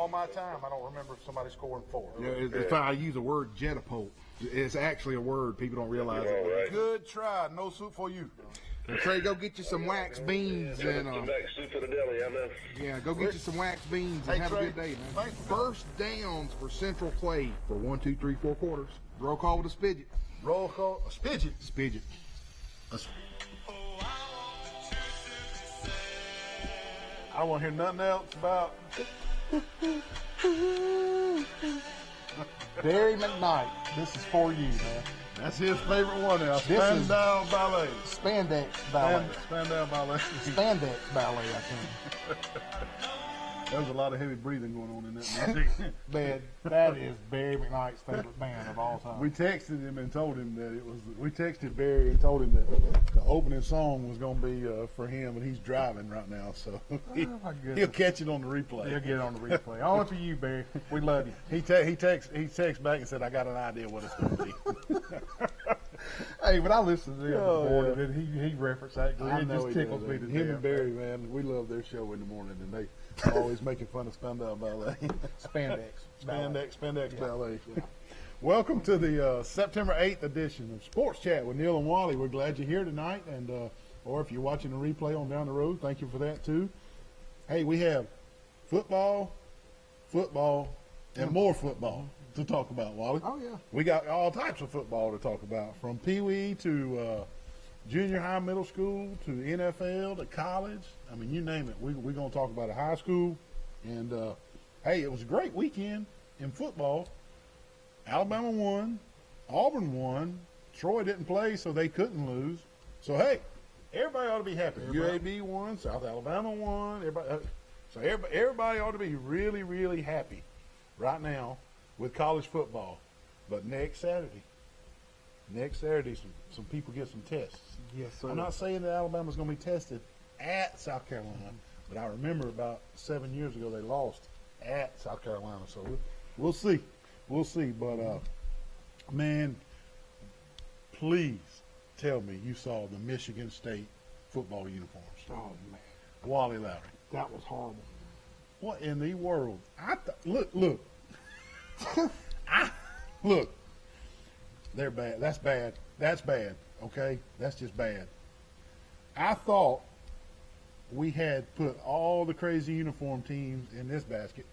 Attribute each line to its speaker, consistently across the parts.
Speaker 1: all my time, I don't remember somebody scoring 4.
Speaker 2: Yeah, it's fine. I use the word jetapult. It's actually a word. People don't realize it.
Speaker 3: Right.
Speaker 1: Good try. No soup for you.
Speaker 2: And Trey, go get you some wax beans and
Speaker 3: Come back soup for the deli, I know.
Speaker 2: yeah, go get you some wax beans and have
Speaker 1: Trey,
Speaker 2: a good day, man.
Speaker 1: thanks for
Speaker 2: First downs for Central Clay for 1, 2, 3, 4 quarters. Roll call with a spidget.
Speaker 1: Roll call. A spidget.
Speaker 2: Spidget.
Speaker 1: I don't want to hear nothing else about
Speaker 4: Barry McKnight, this is for you, man.
Speaker 1: That's his favorite one now.
Speaker 4: This is-
Speaker 1: Spandau Ballet.
Speaker 4: Spandex ballet.
Speaker 1: Spandau Ballet.
Speaker 4: Spandex ballet, I think.
Speaker 1: There was a lot of heavy breathing going on in that music.
Speaker 4: Man, that is Barry McKnight's favorite band of all time.
Speaker 1: We texted him and told him that it was. We texted Barry and told him that the opening song was going to be for him, and he's driving right now, so
Speaker 4: my goodness.
Speaker 1: he'll catch it on the replay.
Speaker 4: He'll get it on the replay. Only for you, Barry. We love you.
Speaker 1: He texts back and said, "I got an idea what it's going to be."
Speaker 4: Hey, when I listen to him in
Speaker 1: Oh,
Speaker 4: the morning, and he referenced that.
Speaker 1: I
Speaker 4: It
Speaker 1: know
Speaker 4: just
Speaker 1: he
Speaker 4: tickles
Speaker 1: does,
Speaker 4: me
Speaker 1: man.
Speaker 4: to
Speaker 1: Him
Speaker 4: death.
Speaker 1: and Barry, man, we love their show in the morning, and they always making fun of Spandau Ballet.
Speaker 4: Spandex.
Speaker 1: Spandex Ballet. Welcome to the September 8th edition of Sports Chat with Neal and Wally. We're glad you're here tonight, and or if you're watching the replay on down the road, thank you for that too. Hey, we have football, and more football to talk about, Wally.
Speaker 4: Oh, yeah.
Speaker 1: We got all types of football to talk about, from Pee-wee to junior high, middle school, to NFL, to college. I mean, you name it. We're going to talk about a high school. And, hey, it was a great weekend in football. Alabama won. Auburn won. Troy didn't play, so they couldn't lose. So, hey, everybody ought to be happy. UAB won. South Alabama won. Everybody ought to be really, really happy right now with college football. But next Saturday, some people get some tests.
Speaker 4: Yes, sir.
Speaker 1: I'm not saying that Alabama's going to be tested at South Carolina, but I remember about 7 years ago they lost at South Carolina. So we'll see. But, man, please tell me you saw the Michigan State football uniforms.
Speaker 4: Oh, man.
Speaker 1: Wally Lowry.
Speaker 4: That was horrible.
Speaker 1: What in the world? Look. Look. They're bad. That's bad. Okay? That's just bad. I thought we had put all the crazy uniform teams in this basket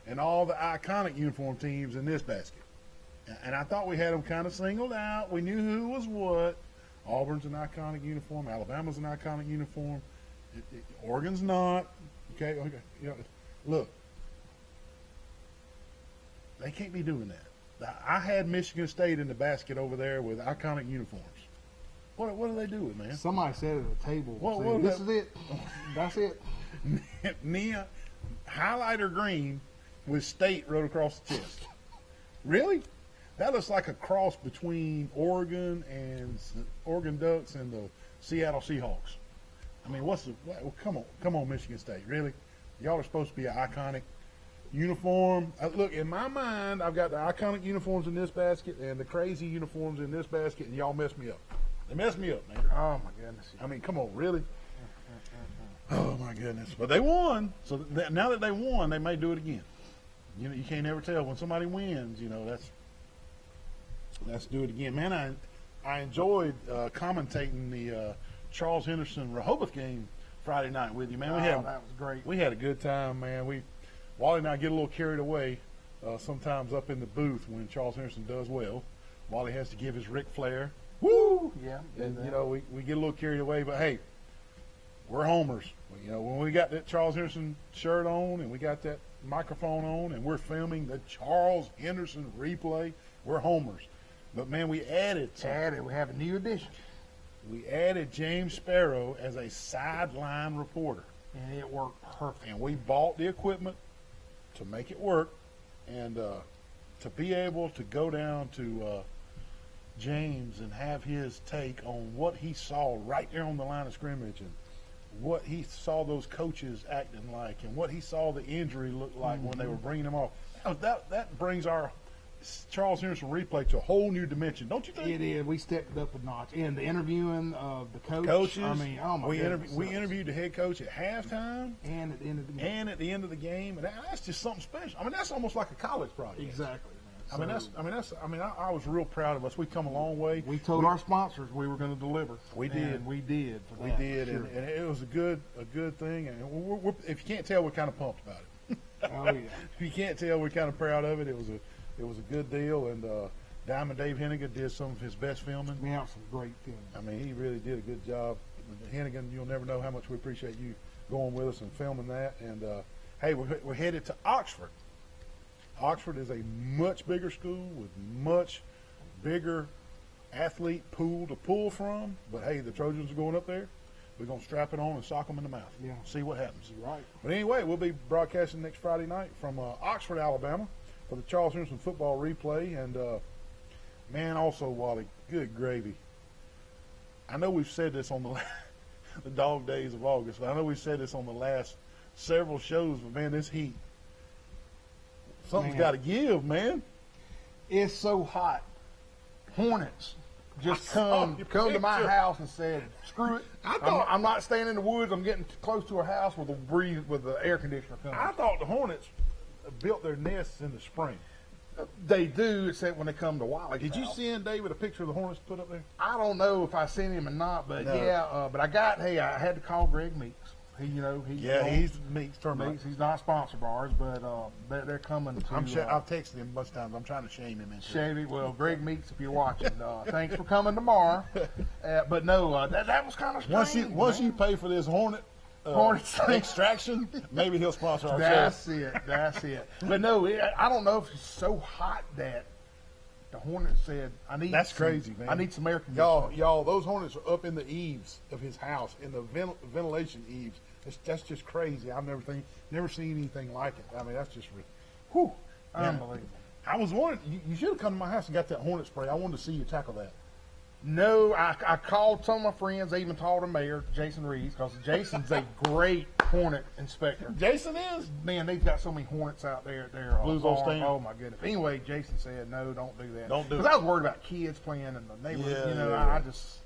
Speaker 1: and all the iconic uniform teams in this basket. And I thought we had them kind of singled out. We knew who was what. Auburn's an iconic uniform. Alabama's an iconic uniform. Oregon's not. Okay. You know, look. They can't be doing that. I had Michigan State in the basket over there with iconic uniforms. What are they doing, man?
Speaker 4: Somebody said at the table,
Speaker 1: What
Speaker 4: this is it. That's it.
Speaker 1: Neal, highlighter green with State wrote across the chest. Really? That looks like a cross between Oregon Ducks and the Seattle Seahawks. I mean, come on, Michigan State, really? Y'all are supposed to be an iconic uniform. Look, in my mind, I've got the iconic uniforms in this basket and the crazy uniforms in this basket, and y'all messed me up. They messed me up, man.
Speaker 4: Oh, my goodness.
Speaker 1: I mean, come on, really? Oh, my goodness. But they won. So now that they won, they may do it again. You know, you can't ever tell. When somebody wins, you know, let's do it again. Man, I enjoyed commentating the Charles Henderson Rehoboth game Friday night with you, man.
Speaker 4: That was great.
Speaker 1: We had a good time, man. Wally and I get a little carried away sometimes up in the booth when Charles Henderson does well. Wally has to give his Ric Flair. Woo!
Speaker 4: Yeah.
Speaker 1: And, you know, we get a little carried away, but hey, we're homers. You know, when we got that Charles Henderson shirt on and we got that microphone on and we're filming the Charles Henderson replay, we're homers. But, man, we added something.
Speaker 4: We have a new addition.
Speaker 1: We added James Sparrow as a sideline reporter.
Speaker 4: And it worked perfect.
Speaker 1: And we bought the equipment to make it work. And to be able to go down to James and have his take on what he saw right there on the line of scrimmage and what he saw those coaches acting like and what he saw the injury look like when they were bringing him off. That brings our Charles Henderson replay to a whole new dimension, don't you think?
Speaker 4: It is. We stepped it up a notch. And the interviewing of the coach.
Speaker 1: Coaches.
Speaker 4: I mean, oh my goodness.
Speaker 1: We interviewed the head coach at halftime
Speaker 4: And at the end of the game.
Speaker 1: and at the end of the game, and that's just something special. I mean, that's almost like a college project.
Speaker 4: Exactly,
Speaker 1: I
Speaker 4: man.
Speaker 1: mean, I was real proud of us. We've come a long way.
Speaker 4: We told our sponsors we were going to deliver.
Speaker 1: We did.
Speaker 4: And we did. For
Speaker 1: We
Speaker 4: that,
Speaker 1: did,
Speaker 4: for sure.
Speaker 1: and it was a good thing. And if you can't tell, we're kind of pumped about it.
Speaker 4: Oh, yeah.
Speaker 1: If you can't tell, we're kind of proud of it. It was a good deal, and Diamond Dave Hennigan did some of his best filming.
Speaker 4: We have some great films.
Speaker 1: I mean, he really did a good job. Hennigan, you'll never know how much we appreciate you going with us and filming that. And hey, we're headed to Oxford. Oxford is a much bigger school with much bigger athlete pool to pull from. But hey, the Trojans are going up there. We're going to strap it on and sock them in the mouth.
Speaker 4: Yeah.
Speaker 1: See what happens.
Speaker 4: You're right.
Speaker 1: But anyway, we'll be broadcasting next Friday night from Oxford, Alabama for the Charles Henderson football replay. And, man, also, Wally, good gravy. I know we've said this on the dog days of August, but I know we've said this on the last several shows, but, man, this heat, something's
Speaker 4: Man.
Speaker 1: got to give, man.
Speaker 4: It's so hot. Hornets just
Speaker 1: I saw
Speaker 4: come
Speaker 1: your
Speaker 4: to my
Speaker 1: picture.
Speaker 4: house and said, "Screw it! I'm not staying in the woods. I'm getting close to a house with the air conditioner coming."
Speaker 1: I thought the Hornets built their nests in the spring.
Speaker 4: They do, except when they come to Wally's
Speaker 1: Did you
Speaker 4: house.
Speaker 1: send David a picture of the Hornets put up there?
Speaker 4: I don't know if I seen him or not, but
Speaker 1: No.
Speaker 4: yeah. But I had to call Greg Meeks.
Speaker 1: He's Meeks terminate.
Speaker 4: Meeks. He's not a sponsor of ours, but they're coming to.
Speaker 1: I've texted him a bunch of times. I'm trying to shame him into it.
Speaker 4: Chevy. Well, Greg Meeks, if you're watching, thanks for coming tomorrow. But no, that was kind of strange.
Speaker 1: Once you pay for this Hornet extraction, maybe he'll sponsor our show.
Speaker 4: That's it. But no, I don't know if it's so hot that the Hornet said,
Speaker 1: That's crazy, man.
Speaker 4: I need some air conditioning.
Speaker 1: Y'all, those Hornets are up in the eaves of his house, in the ventilation eaves. That's just crazy. I've never seen anything like it. I mean, that's just, whew, man.
Speaker 4: Unbelievable.
Speaker 1: I was wondering, you should have come to my house and got that Hornet spray. I wanted to see you tackle that.
Speaker 4: No, I called some of my friends. I even called the mayor, Jason Reeves, because Jason's a great Hornet inspector.
Speaker 1: Jason is?
Speaker 4: Man, they've got so many Hornets out there at their
Speaker 1: Blues
Speaker 4: farm.
Speaker 1: old stand.
Speaker 4: Oh my goodness. Anyway, Jason said, "No, don't do that."
Speaker 1: Don't do it.
Speaker 4: Because I was worried about kids playing in the neighborhood.
Speaker 1: Yeah.
Speaker 4: I just,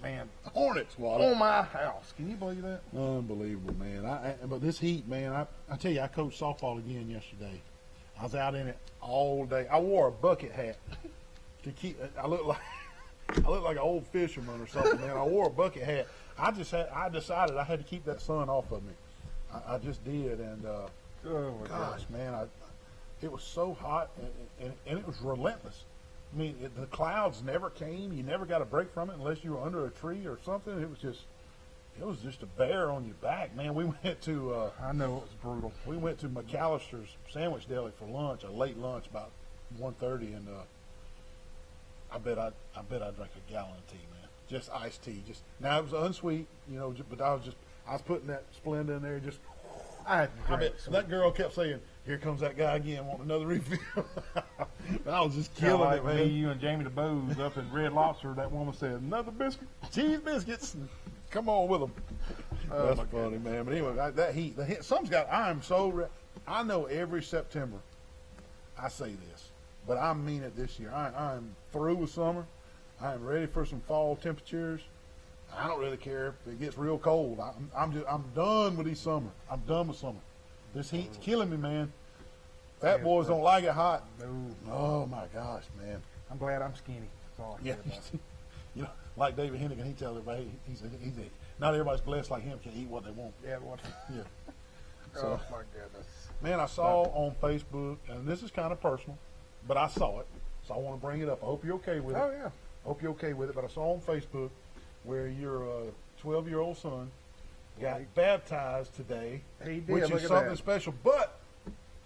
Speaker 4: man,
Speaker 1: Hornets, Wally.
Speaker 4: on my house. Can you believe that?
Speaker 1: Unbelievable, man. But this heat, man, I tell you, I coached softball again yesterday. I was out in it all day. I wore a bucket hat to keep. I look like an old fisherman or something, man. I wore a bucket hat. I decided I had to keep that sun off of me. I just did, and
Speaker 4: Oh my
Speaker 1: gosh, man, it was so hot, and it was relentless. I mean, the clouds never came. You never got a break from it unless you were under a tree or something. It was just a bear on your back, man. We went to
Speaker 4: I know it was brutal.
Speaker 1: we went to McAllister's Sandwich Deli for lunch, a late lunch, about 1:30, and I bet I drank a gallon of tea, man. Just iced tea. Now it was unsweet, but I was putting that Splenda in there. Just
Speaker 4: I
Speaker 1: bet that girl kept saying, "Here comes that guy again, want another refill." I was just killing
Speaker 4: like
Speaker 1: it, man.
Speaker 4: me, you, and Jamie DeBose up in Red Lobster. That woman said, "Another biscuit."
Speaker 1: Cheese biscuits. Come on with them.
Speaker 4: Oh,
Speaker 1: That's
Speaker 4: my
Speaker 1: funny, man. But anyway, that heat, the heat, I know every September I say this, but I mean it this year. I'm through with summer. I am ready for some fall temperatures. I don't really care if it gets real cold. I'm done with these summer. I'm done with summer. This heat's killing me, man. Fat boys don't like it hot.
Speaker 4: No,
Speaker 1: Oh my gosh, man.
Speaker 4: I'm glad I'm skinny. That's all I
Speaker 1: Yeah,
Speaker 4: care about.
Speaker 1: like David Hennigan, he tells everybody not everybody's blessed like him can eat what they want.
Speaker 4: Yeah, what?
Speaker 1: Yeah.
Speaker 4: Oh
Speaker 1: So,
Speaker 4: my goodness.
Speaker 1: man, I saw on Facebook, and this is kind of personal, but I saw it, so I want to bring it up. I hope you're okay with it.
Speaker 4: Oh yeah.
Speaker 1: Hope you're okay with it. But I saw on Facebook where your 12-year-old son got baptized today,
Speaker 4: He did.
Speaker 1: which
Speaker 4: Look
Speaker 1: is
Speaker 4: at
Speaker 1: something
Speaker 4: that.
Speaker 1: special. But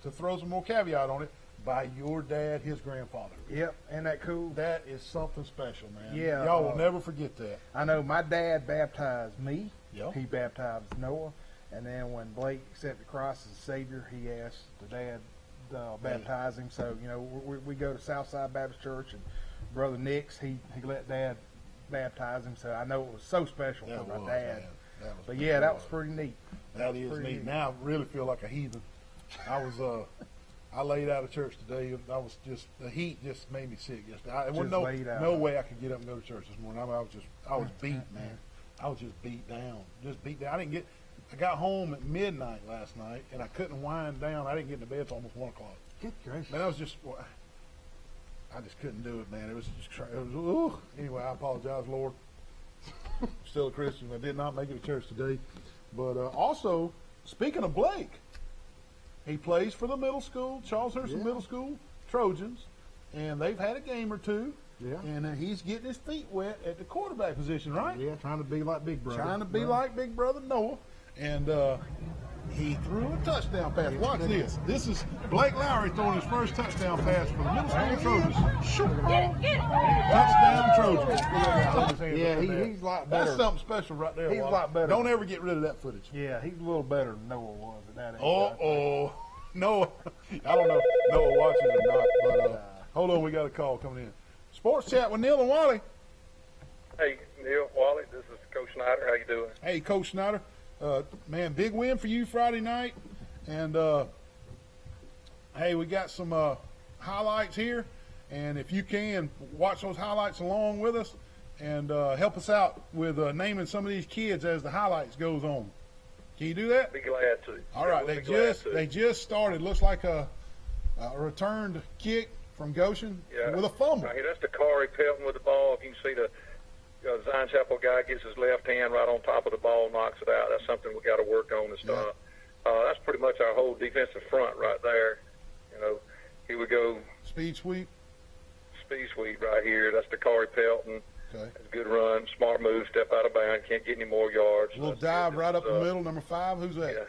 Speaker 1: to throw some more caveat on it, by your dad, his grandfather.
Speaker 4: Yep. Ain't that cool?
Speaker 1: That is something special, man.
Speaker 4: Yeah,
Speaker 1: Y'all will never forget that.
Speaker 4: I know my dad baptized me.
Speaker 1: Yep.
Speaker 4: He baptized Noah. And then when Blake accepted Christ as Savior, he asked the dad to baptize him. So, we go to Southside Baptist Church, and Brother Nix, he let Dad baptize him. So I know it was so special
Speaker 1: That
Speaker 4: for my
Speaker 1: was,
Speaker 4: dad.
Speaker 1: man. That was
Speaker 4: But
Speaker 1: pretty
Speaker 4: yeah, that
Speaker 1: cool.
Speaker 4: was pretty neat.
Speaker 1: That is
Speaker 4: pretty
Speaker 1: neat.
Speaker 4: neat.
Speaker 1: Now I really feel like a heathen. I was I laid out of church today. I was just the heat just made me sick yesterday. There was
Speaker 4: Just laid out.
Speaker 1: no way I could get up and go to church this morning. I was beat, man. I was just beat down. I got home at midnight last night, and I couldn't wind down. I didn't get into bed until almost 1 o'clock.
Speaker 4: Good gracious.
Speaker 1: Man, I just couldn't do it, man. It was ooh. Anyway, I apologize, Lord. I'm still a Christian. I did not make it to church today. But also, speaking of Blake, he plays for the middle school, Charles Hurston Middle School Trojans, and they've had a game or two.
Speaker 4: Yeah.
Speaker 1: And he's getting his feet wet at the quarterback position, right?
Speaker 4: Yeah, trying to be like Big Brother.
Speaker 1: Trying to be like Big Brother Noah. And he threw a touchdown pass. Watch this. This is Blake Lowry throwing his first touchdown pass for the middle school Trojans. Shoot. Touchdown Trojans.
Speaker 4: Yeah, he's a lot better.
Speaker 1: That's something special right there.
Speaker 4: He's a
Speaker 1: Wally.
Speaker 4: lot better.
Speaker 1: Don't ever get rid of that footage.
Speaker 4: Yeah, he's a little better than Noah was at that age.
Speaker 1: Oh, Noah. I don't know if Noah watches or not, but hold on, we got a call coming in. Sports Chat with Neal and Wally.
Speaker 3: Hey, Neal, Wally, this is Coach Snyder. How you doing?
Speaker 1: Hey, Coach Snyder. Man, big win for you Friday night. And, hey, we got some highlights here. And if you can, watch those highlights along with us and help us out with naming some of these kids as the highlights goes on. Can you do that?
Speaker 3: Be glad to.
Speaker 1: All right. They just started. Looks like a returned kick from Goshen with a fumble.
Speaker 3: Right here, that's the Corey Pelton with the ball. If you can see the Zion Chapel guy gets his left hand right on top of the ball, knocks it out. That's something we got to work on and stuff. That's pretty much our whole defensive front right there. You know, here we go.
Speaker 1: Speed sweep
Speaker 3: Right here. That's the Corey Pelton.
Speaker 1: Okay.
Speaker 3: That's a good run, smart move, step out of bounds, can't get any more yards.
Speaker 1: A little dive right up the middle, number 5. Who's that?
Speaker 3: Yeah,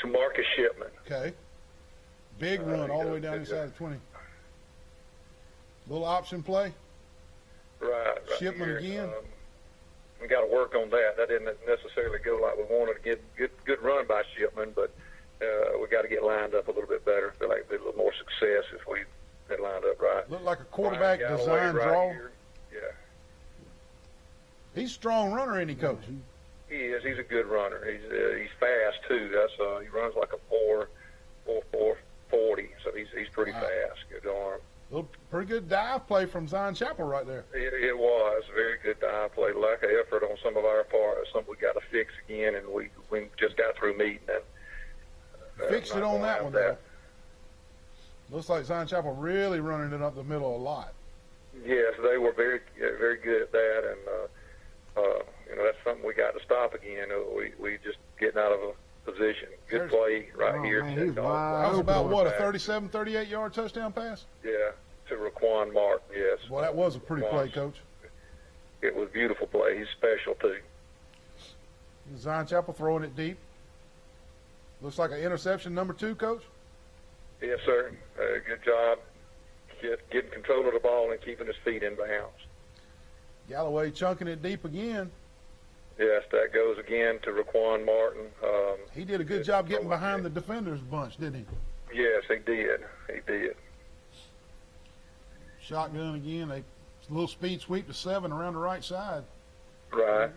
Speaker 3: to Marcus Shipman.
Speaker 1: Okay. Big run all the way down inside the 20. Little option play.
Speaker 3: Right
Speaker 1: Shipman
Speaker 3: here.
Speaker 1: again.
Speaker 3: We got to work on that. That didn't necessarily go like we wanted to get good run by Shipman, but we got to get lined up a little bit better. Feel like there's a little more success if we had lined up right.
Speaker 1: Looked like a quarterback
Speaker 3: Galloway
Speaker 1: design
Speaker 3: right
Speaker 1: draw.
Speaker 3: here. Yeah.
Speaker 1: He's a strong runner, ain't he, Coach?
Speaker 3: He is. He's a good runner. He's fast too. He runs like a 4.40. So he's pretty fast. Good arm.
Speaker 1: Pretty good dive play from Zion Chapel right there.
Speaker 3: It was a very good dive play. Lack of effort on some of our part. Something we got to fix again, and we just got through meeting and
Speaker 1: Fixed it on that one, though. Looks like Zion Chapel really running it up the middle a lot.
Speaker 3: Yes, they were very good at that, and that's something we got to stop again. We just getting out of a position. Good play right here.
Speaker 4: Man, he's
Speaker 1: That
Speaker 4: wide
Speaker 1: was about,
Speaker 4: open.
Speaker 1: a 37, 38-yard touchdown pass?
Speaker 3: Yeah, to Raquan Martin, yes.
Speaker 1: Well, that was a pretty play, Coach.
Speaker 3: It was a beautiful play. He's special, too.
Speaker 1: Zion Chapel throwing it deep. Looks like an interception, number 2, Coach.
Speaker 3: Yes, sir. Good job getting control of the ball and keeping his feet in bounds.
Speaker 1: Galloway chunking it deep again.
Speaker 3: Yes, that goes again to Raquan Martin.
Speaker 1: He did a good job getting behind the defenders bunch, didn't he?
Speaker 3: Yes, he did. He did.
Speaker 1: Shotgun again. A little speed sweep to 7 around the right side.
Speaker 3: Right.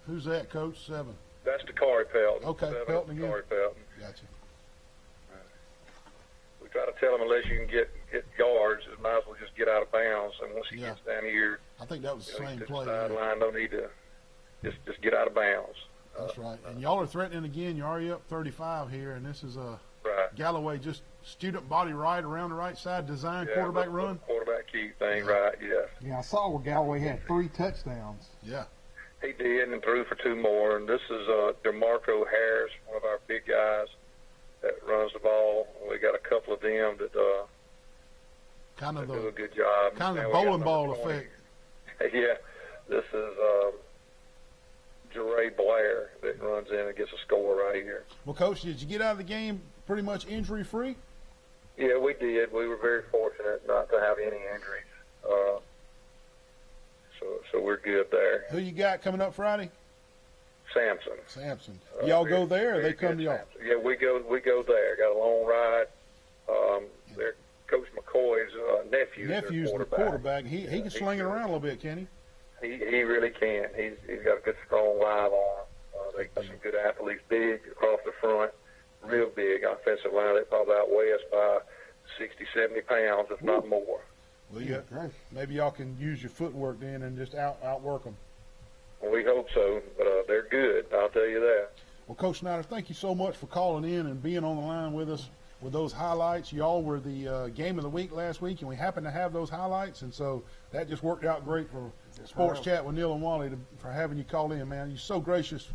Speaker 1: Who's that, Coach? 7.
Speaker 3: That's the Corey Pelton.
Speaker 1: Okay,
Speaker 3: 7,
Speaker 1: Pelton again.
Speaker 3: Corey Pelton.
Speaker 1: Gotcha.
Speaker 3: We try to tell him unless you can get yards, you might as well just get out of bounds. And once he gets down here,
Speaker 1: I think that was the same play.
Speaker 3: Sideline, don't need to just get out of bounds.
Speaker 1: That's right. And y'all are threatening again. You're already up 35 here, and this is
Speaker 3: right.
Speaker 1: Galloway just student body right around the right side, design quarterback run.
Speaker 3: Quarterback key thing, right? Yes.
Speaker 4: Yeah, I saw where Galloway had 3 touchdowns.
Speaker 1: Yeah.
Speaker 3: He did and threw for 2 more. And this is DeMarco Harris, one of our big guys that runs the ball. We got a couple of them that
Speaker 1: Kind of
Speaker 3: do a good job.
Speaker 1: kind of
Speaker 3: And
Speaker 1: the
Speaker 3: we got
Speaker 1: bowling
Speaker 3: number
Speaker 1: ball
Speaker 3: 20.
Speaker 1: effect.
Speaker 3: Yeah, this is Jeray Blair that runs in and gets a score right here.
Speaker 1: Well, Coach, did you get out of the game pretty much injury-free?
Speaker 3: Yeah, we did. We were very fortunate not to have any injuries. So we're good there.
Speaker 1: Who you got coming up Friday?
Speaker 3: Samson.
Speaker 1: Y'all go there, or they come
Speaker 3: good
Speaker 1: to y'all?
Speaker 3: Samson. Yeah, we go there. Got a long ride. They're Coach McCoy's nephew.
Speaker 1: Nephew's the quarterback. He can sling it around a little bit, can he?
Speaker 3: He really can. He's got a good strong live arm. They got some good athletes, big across the front, real big offensive line. They probably outweigh us by 60, 70 pounds, if not more.
Speaker 1: Well, yeah, maybe y'all can use your footwork then and just outwork them.
Speaker 3: We hope so, but they're good, I'll tell you that.
Speaker 1: Well, Coach Snyder, thank you so much for calling in and being on the line with us with those highlights. Y'all were the game of the week last week, and we happened to have those highlights, and so that just worked out great for Sports Chat with Neal and Wally for having you call in, man. You're so gracious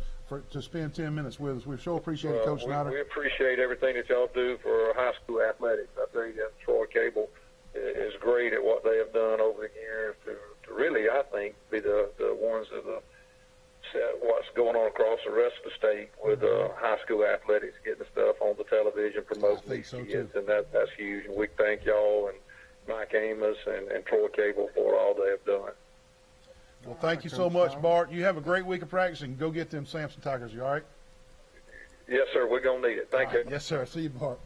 Speaker 1: to spend 10 minutes with us. We so appreciate it, Coach Snyder.
Speaker 3: We appreciate everything that y'all do for high school athletics. I tell you, Troy Cable is great at what they have done over the years to really, I think, be the ones that set what's going on across the rest of the state with high school athletics, getting stuff on the television, promoting these kids, and that's huge. And we thank y'all and Mike Amos and Troy Cable for all they have done.
Speaker 1: Well, thank you so much, Bart. You have a great week of practice, and go get them Samson Tigers. You all right?
Speaker 3: Yes, sir. We're going to need it. Thank you.
Speaker 1: Yes, sir. See you, Bart.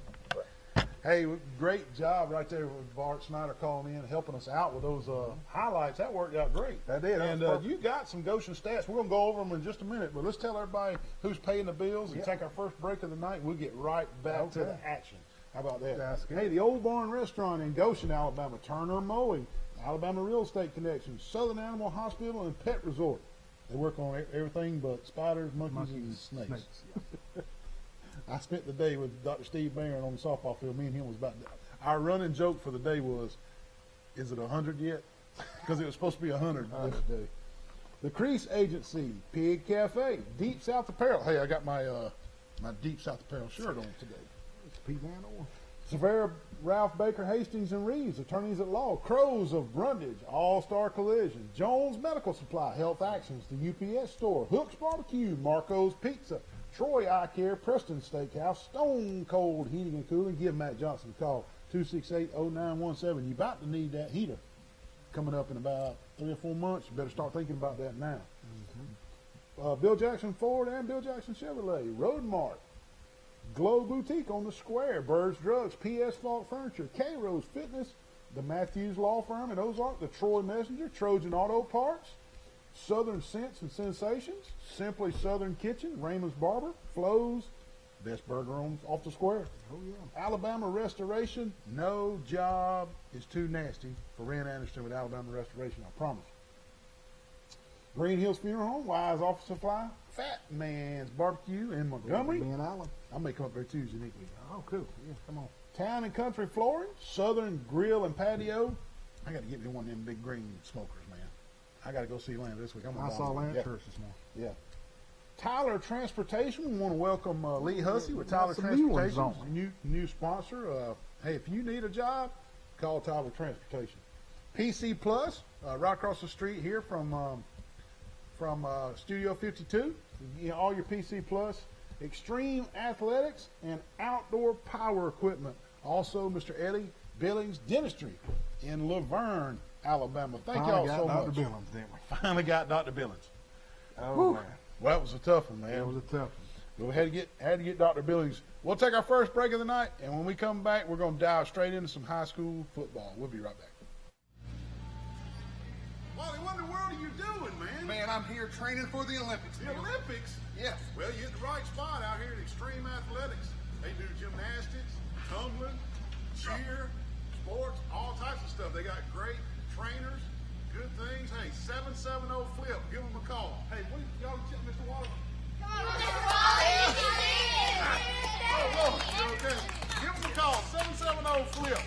Speaker 1: Hey, great job right there with Bart Snyder calling in and helping us out with those highlights. That worked out great.
Speaker 4: That did.
Speaker 1: And you got some Goshen stats. We're going to go over them in just a minute, but let's tell everybody who's paying the bills and take our first break of the night. We'll get right back to the action. How about that?
Speaker 4: That's good.
Speaker 1: Hey, the Old Barn Restaurant in Goshen, Alabama, Turner Mowing, Alabama Real Estate Connections, Southern Animal Hospital, and Pet Resort. They work on everything but spiders, monkeys, and snakes. I spent the day with Dr. Steve Barron on the softball field. Me and him was about our running joke for the day was, is it 100 yet? Because it was supposed to be 100 this day. The Crease Agency, Pig Cafe, Deep South Apparel. Hey, I got my my Deep South Apparel shirt on today.
Speaker 4: It's P-Van.
Speaker 1: Severa, Ralph Baker, Hastings, and Reeves, attorneys at law. Crows of Brundage, All-Star Collision. Jones Medical Supply, Health Actions, the UPS Store. Hooks Barbecue, Marco's Pizza. Troy Eye Care, Preston Steakhouse, Stone Cold Heating and Cooling. Give Matt Johnson a call, 268-0917. You're about to need that heater coming up in about 3 or 4 months. You better start thinking about that now. Bill Jackson Ford and Bill Jackson Chevrolet, Road Mart, Glow Boutique on the Square, Birds Drugs, PS Falk Furniture, K-Rose Fitness, the Matthews Law Firm in Ozark, the Troy Messenger, Trojan Auto Parts, Southern Scents and Sensations, Simply Southern Kitchen, Raymond's Barber, Flo's, best burger on off the square.
Speaker 4: Oh, yeah.
Speaker 1: Alabama Restoration, no job is too nasty for Ren Anderson with Alabama Restoration, I promise. Green Hills Funeral Home, Wise Office Supply, Fat Man's Barbecue in Montgomery.
Speaker 4: Ben Allen.
Speaker 1: I'll make them up there too, uniquely.
Speaker 4: Oh, cool. Yeah, come on.
Speaker 1: Town and Country Flooring, Southern Grill and Patio. I got to get me one of them big green smokers, man. I got to go see Lance this week.
Speaker 4: I saw Lance church this morning.
Speaker 1: Yeah. Tyler Transportation. We want to welcome Lee Hussey with Tyler
Speaker 4: some new ones
Speaker 1: Transportation. New sponsor. Hey, if you need a job, call Tyler Transportation. PC Plus, right across the street here from Studio 52. You know, all your PC Plus. Extreme Athletics and Outdoor Power Equipment. Also, Mr. Eddie Billings Dentistry in Laverne, Alabama. Thank y'all so much.
Speaker 4: Dr. Billings, didn't we?
Speaker 1: Finally got Dr. Billings.
Speaker 4: Oh, man.
Speaker 1: Well, that was a tough one, man.
Speaker 4: It was a tough one.
Speaker 1: But we had to get Dr. Billings. We'll take our first break of the night, and when we come back, we're going to dive straight into some high school football. We'll be right back. Wally, what in the world are you doing, man?
Speaker 2: Man, I'm here training for the Olympics.
Speaker 1: The Olympics?
Speaker 2: Yes.
Speaker 1: Well, you're in the right spot out here at Extreme Athletics. They do gymnastics, tumbling, cheer, sports, all types of stuff. They got great trainers, good things. Hey, 770-FLIP. Give them a call. Hey, what y'all check Mr. Wally? Oh, Lord. Okay. Give them a call. 770-FLIP.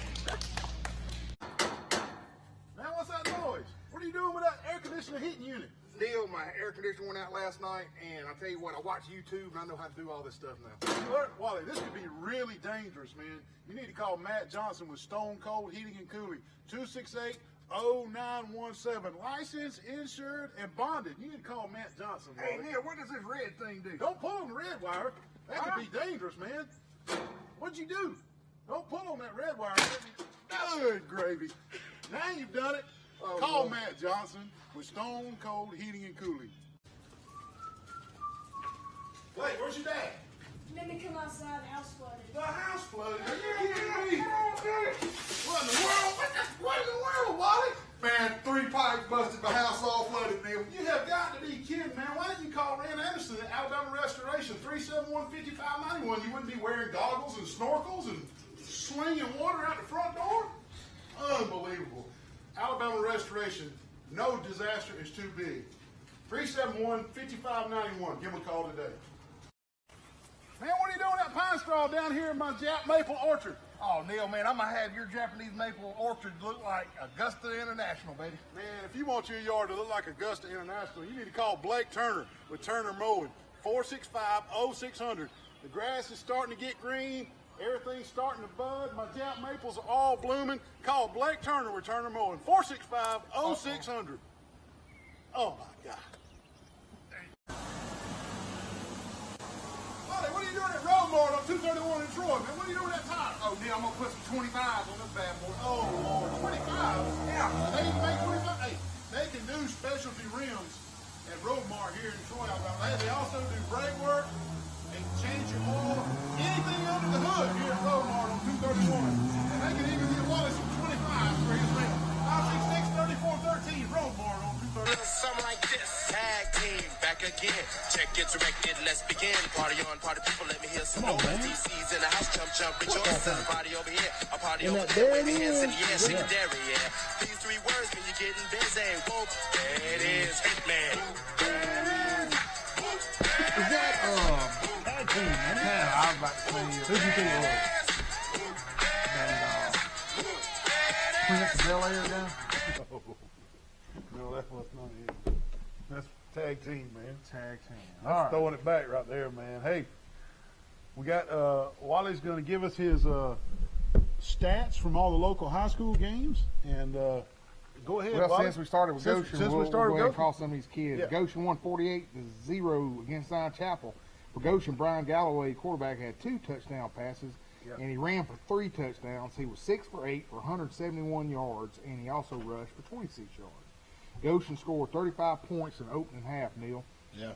Speaker 1: Now, what's that noise? What are you doing with that air conditioner heating unit?
Speaker 2: Neal, my air conditioner went out last night, and I tell you what, I watch YouTube, and I know how to do all this stuff now.
Speaker 1: Look, Wally, this could be really dangerous, man. You need to call Matt Johnson with Stone Cold Heating and Cooling. 268-0917. Licensed, insured, and bonded. You need to call Matt Johnson, Wally.
Speaker 2: Hey, Neal, what does this red thing do?
Speaker 1: Don't pull on the red wire. That could be dangerous, man. What'd you do? Don't pull on that red wire. Good gravy. Now you've done it. Call Matt Johnson with Stone Cold Heating and Cooling. Wait, where's your dad?
Speaker 5: Let me come outside, the house flooded.
Speaker 1: The house flooded. Are you kidding me? What in the world? What in the world, Wally?
Speaker 2: Man, 3 pipes busted, my house all flooded, Neal.
Speaker 1: You have got to be kidding, man. Why didn't you call Ren Anderson at Alabama Restoration, 371-5591? You wouldn't be wearing goggles and snorkels and
Speaker 2: slinging water out the front door? Unbelievable. Alabama Restoration, no disaster is too big. 371-5591. Give them a call today. Man, what are you doing with that pine straw down here in my Jap maple orchard?
Speaker 4: Oh, Neal, man, I'm going to have your Japanese maple orchard look like Augusta International, baby.
Speaker 2: Man, if you want your yard to look like Augusta International, you need to call Blake Turner with Turner Mowing, 465-0600. The grass is starting to get green. Everything's starting to bud. My Jap maples are all blooming. Call Blake Turner with Turner Mowing, 465-0600. Oh, my God. Wally, what are you doing at Road Mart on 231 in Troy, man? What are you doing at that tire?
Speaker 4: Oh, Neal, I'm going to put some 25s on this bad boy.
Speaker 2: Oh, Lord, 25? Yeah. They can make 25? Hey, they can do specialty rims at Road Mart here in Troy, Alabama. Hey, they also do brake work and change your oil, anything under the hood here at Road Mart on 231. And they can even get Wally some 25s for his rim. 566-3413, Road Mart on 231.
Speaker 6: Something like this. Tag team back again. Check it directed. Let's begin. Party on, party people. Let me hear some noise. DC's in the house. Jump, jump, rejoice. A party over here. A party over there. Wave your hands in the air. Shake your dairy, yeah. These three words mean you're getting busy. Whoa, there it is. Hitman.
Speaker 4: Is that, tag team, man? Yeah, I was about to say, who'd you think it was? That, Prince Bel-Air guy?
Speaker 1: No, that was not it. That's tag team, man.
Speaker 4: Tag team.
Speaker 1: That's
Speaker 4: All right.
Speaker 1: throwing it back right there, man. Hey, we got Wally's going to give us his stats from all the local high school games, and go ahead.
Speaker 4: Well,
Speaker 1: Wally.
Speaker 4: since we started with Goshen,
Speaker 1: since
Speaker 4: we'll
Speaker 1: we started
Speaker 4: go ahead and
Speaker 1: with
Speaker 4: call some of these kids.
Speaker 1: Yeah.
Speaker 4: Goshen won 48-0 against Zion Chapel. For Goshen, Brian Galloway, quarterback, had 2 touchdown passes, and he ran for 3 touchdowns. He was 6 for 8 for 171 yards, and he also rushed for 26 yards. Goshen scored 35 points in the opening half, Neal.
Speaker 1: Yeah.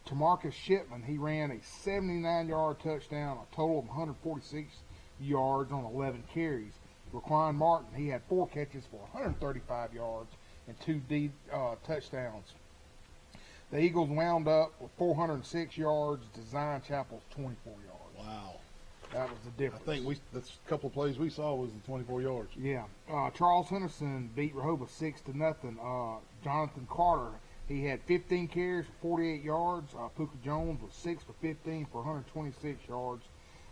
Speaker 4: Tamarcus Shipman, he ran a 79-yard touchdown, a total of 146 yards on 11 carries. Raquan Martin, he had 4 catches for 135 yards and 2 touchdowns. The Eagles wound up with 406 yards to Zion Chapel's 24 yards.
Speaker 1: Wow.
Speaker 4: That was the difference.
Speaker 1: I think that's a couple of plays we saw was the 24 yards.
Speaker 4: Yeah. Charles Henderson beat Rehoboth 6-0. Jonathan Carter, he had 15 carries for 48 yards. Puka Jones was 6 for 15 for 126 yards.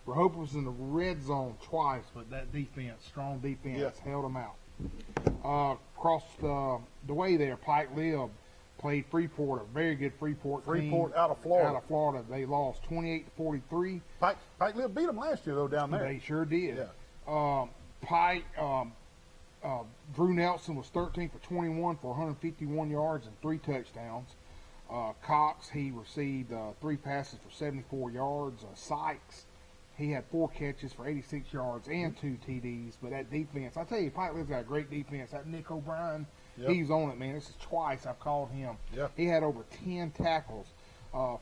Speaker 4: Rehoboth was in the red zone twice, but that defense, strong defense, held them out. Across the way there, Pike Lib played Freeport, a very good Freeport team.
Speaker 1: Freeport out of Florida.
Speaker 4: Out of Florida. They lost 28-43.
Speaker 1: Pike Lib beat them last year, though, down there.
Speaker 4: They sure did.
Speaker 1: Yeah.
Speaker 4: Pike, Drew Nelson was 13 for 21 for 151 yards and 3 touchdowns. Cox, he received 3 passes for 74 yards. Sykes, he had 4 catches for 86 yards and 2 TDs. But that defense, I tell you, Pike Lib's got a great defense. That Nick O'Brien, he's on it, man. This is twice I've called him.
Speaker 1: Yep.
Speaker 4: He had over 10 tackles.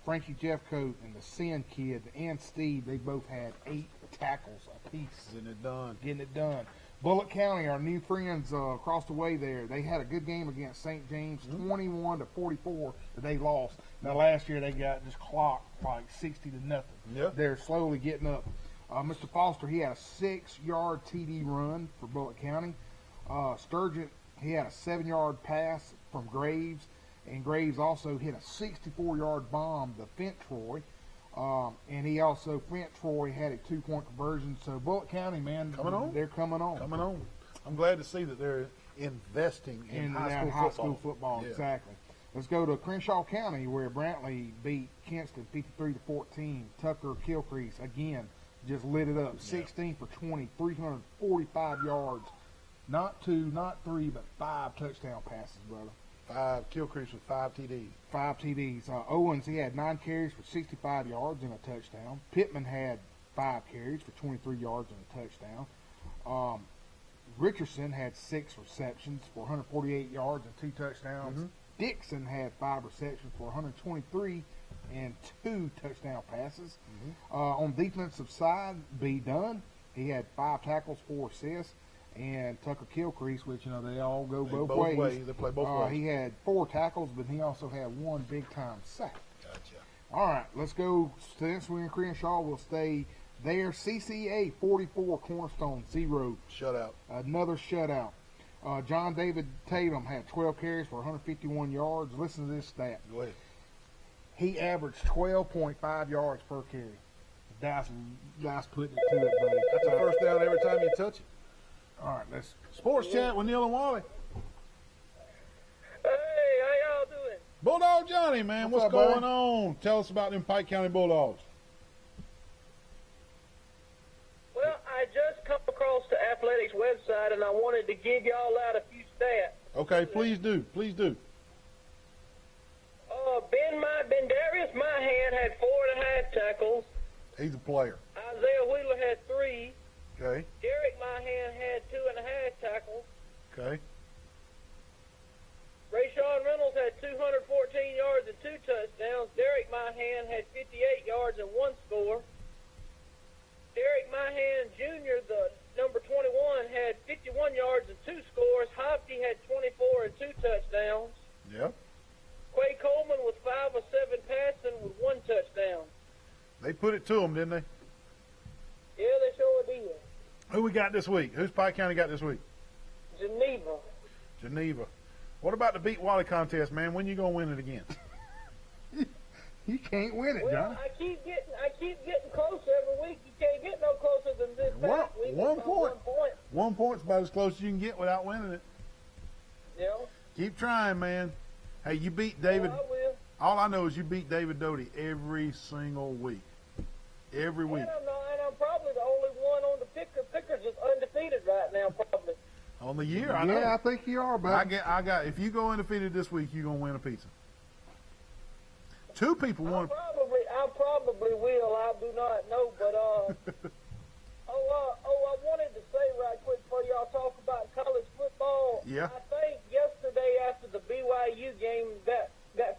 Speaker 4: Frankie Jeffcoat and the Sin kid and Steve, they both had 8 tackles apiece. Getting it done. Bullitt County, our new friends across the way there, they had a good game against St. James, 21-44, but they lost. Now last year they got just clocked like 60-0.
Speaker 1: Yep.
Speaker 4: They're slowly getting up. Mr. Foster, he had a 6-yard TD run for Bullitt County. Sturgeon, he had a 7-yard pass from Graves, and Graves also hit a 64-yard bomb to Fent Troy. And he also, Fent Troy had a 2-point conversion. So Bullitt County, man, they're coming on.
Speaker 1: Coming on. I'm glad to see that they're investing in high school football.
Speaker 4: Yeah. Exactly. Let's go to Crenshaw County, where Brantley beat Kinston 53-14. Tucker Kilcrease again just lit it up, 16 for 20, 345 yards. Not 2, not 3, but 5 touchdown passes, brother.
Speaker 1: 5 Kilcrease with 5 TDs.
Speaker 4: 5 TDs. Owens, he had 9 carries for 65 yards and a touchdown. Pittman had 5 carries for 23 yards and a touchdown. Richardson had 6 receptions for 148 yards and 2 touchdowns. Dixon had 5 receptions for 123 and 2 touchdown passes. On the defensive side, B. Dunn, he had 5 tackles, 4 assists. And Tucker Kilcrease, which, they all go both ways.
Speaker 1: They play both ways.
Speaker 4: He had 4 tackles, but he also had 1 big-time sack.
Speaker 1: Gotcha.
Speaker 4: All right, let's go. Since we're in Crenshaw, we'll stay Their CCA 44, Cornerstone 0.
Speaker 1: Shutout.
Speaker 4: Another shutout. John David Tatum had 12 carries for 151 yards. Listen to this stat.
Speaker 1: Go ahead.
Speaker 4: He averaged 12.5 yards per carry. That's putting it to it, buddy.
Speaker 1: That's a first down every time you touch it.
Speaker 4: All right, let's.
Speaker 1: Sports Chat with Neal and Wally.
Speaker 7: Hey, how y'all doing?
Speaker 1: Bulldog Johnny, man, what's
Speaker 4: up,
Speaker 1: going
Speaker 4: buddy?
Speaker 1: on? Tell us about them Pike County Bulldogs.
Speaker 7: Well, I just come across the athletics website and I wanted to give y'all out a few stats.
Speaker 1: Okay, please do. Please do.
Speaker 7: Darius Myhan had 4.5 tackles.
Speaker 1: He's a player.
Speaker 7: Isaiah Wheeler had 3.
Speaker 1: Okay.
Speaker 7: Derek Myhan had 2.5 tackles.
Speaker 1: Okay.
Speaker 7: Rayshawn Reynolds had 214 yards and 2 touchdowns. Derek Myhan had 58 yards and 1 score. Derek Myhan Jr., the number 21, had 51 yards and 2 scores. Hopkey had 24 and 2 touchdowns.
Speaker 1: Yep.
Speaker 7: Quay Coleman was 5 of 7 passing with 1 touchdown.
Speaker 1: They put it to them, didn't they?
Speaker 7: Yeah, they sure did.
Speaker 1: Who we got this week? Who's Pike County got this week?
Speaker 7: Geneva.
Speaker 1: Geneva. What about the Beat Wally contest, man? When you gonna win it again?
Speaker 4: You can't win it,
Speaker 7: Well,
Speaker 4: John.
Speaker 7: I keep getting closer every week. You can't get no closer than this past week.
Speaker 1: One
Speaker 7: It's
Speaker 1: point.
Speaker 7: 1 point.
Speaker 1: 1 point's about as close as you can get without winning it.
Speaker 7: You know?
Speaker 1: Keep trying, man. Hey, you beat David.
Speaker 7: Well, I will.
Speaker 1: All I know is you beat David Doty every single week. Every week.
Speaker 7: And I'm probably the only one on the picker. Picker's is undefeated right now, probably.
Speaker 1: On the year, I know.
Speaker 4: Yeah, I think you are, buddy.
Speaker 1: I got. If you go undefeated this week, you're gonna win a pizza. 2 people
Speaker 7: I
Speaker 1: won.
Speaker 7: probably will. I do not know, but I wanted to say right quick before y'all talk about college football.
Speaker 1: Yeah.
Speaker 7: I think yesterday after the BYU game, that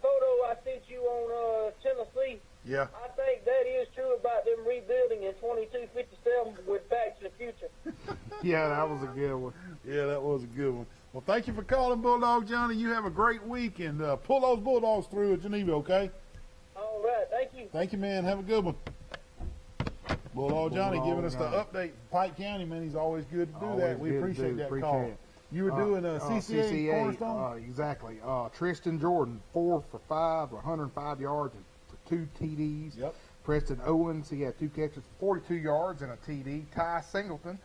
Speaker 7: photo I sent you on Tennessee.
Speaker 1: Yeah.
Speaker 7: I think that is true about them rebuilding in 2257 with Back to the Future.
Speaker 4: Yeah, that was a good one.
Speaker 1: Yeah, that was a good one. Well, thank you for calling, Bulldog Johnny. You have a great week, and pull those Bulldogs through at Geneva, okay?
Speaker 7: All right, thank you.
Speaker 1: Thank you, man. Have a good one. Bulldog Johnny
Speaker 4: Bulldog
Speaker 1: giving us the
Speaker 4: Johnny.
Speaker 1: update from Pike County, man. He's always good to do
Speaker 4: Always
Speaker 1: that. We
Speaker 4: good to
Speaker 1: appreciate
Speaker 4: do.
Speaker 1: that
Speaker 4: Appreciate
Speaker 1: call.
Speaker 4: it.
Speaker 1: You were doing a CCA Cornerstone?
Speaker 4: Exactly. Tristan Jordan, 4 for 5, 105 yards and for 2 TDs.
Speaker 1: Yep.
Speaker 4: Preston Owens, he had 2 catches, 42 yards and a TD. Ty Singleton,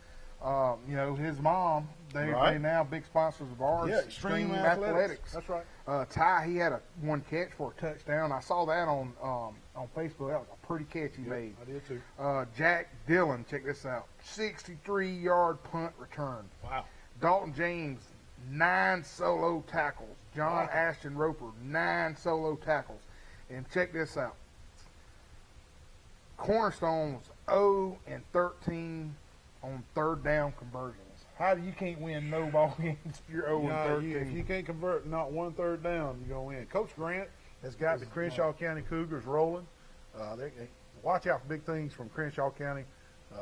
Speaker 4: his mom, they now big sponsors of ours.
Speaker 1: Yeah, Extreme Athletics. That's right.
Speaker 4: Ty, he had 1 catch for a touchdown. I saw that on Facebook. That was a pretty catch he made.
Speaker 1: I did too.
Speaker 4: Jack Dillon, check this out, 63-yard punt return.
Speaker 1: Wow.
Speaker 4: Dalton James, 9 solo tackles. John Ashton Roper, 9 solo tackles. And check this out. Cornerstone was 0 and 13 on 3rd down conversions. How do you can't win no ball games if you're 0 and 13?
Speaker 1: If you can't convert not 1 third down, you're going to win. Coach Grant has got the Crenshaw County Cougars rolling. They watch out for big things from Crenshaw County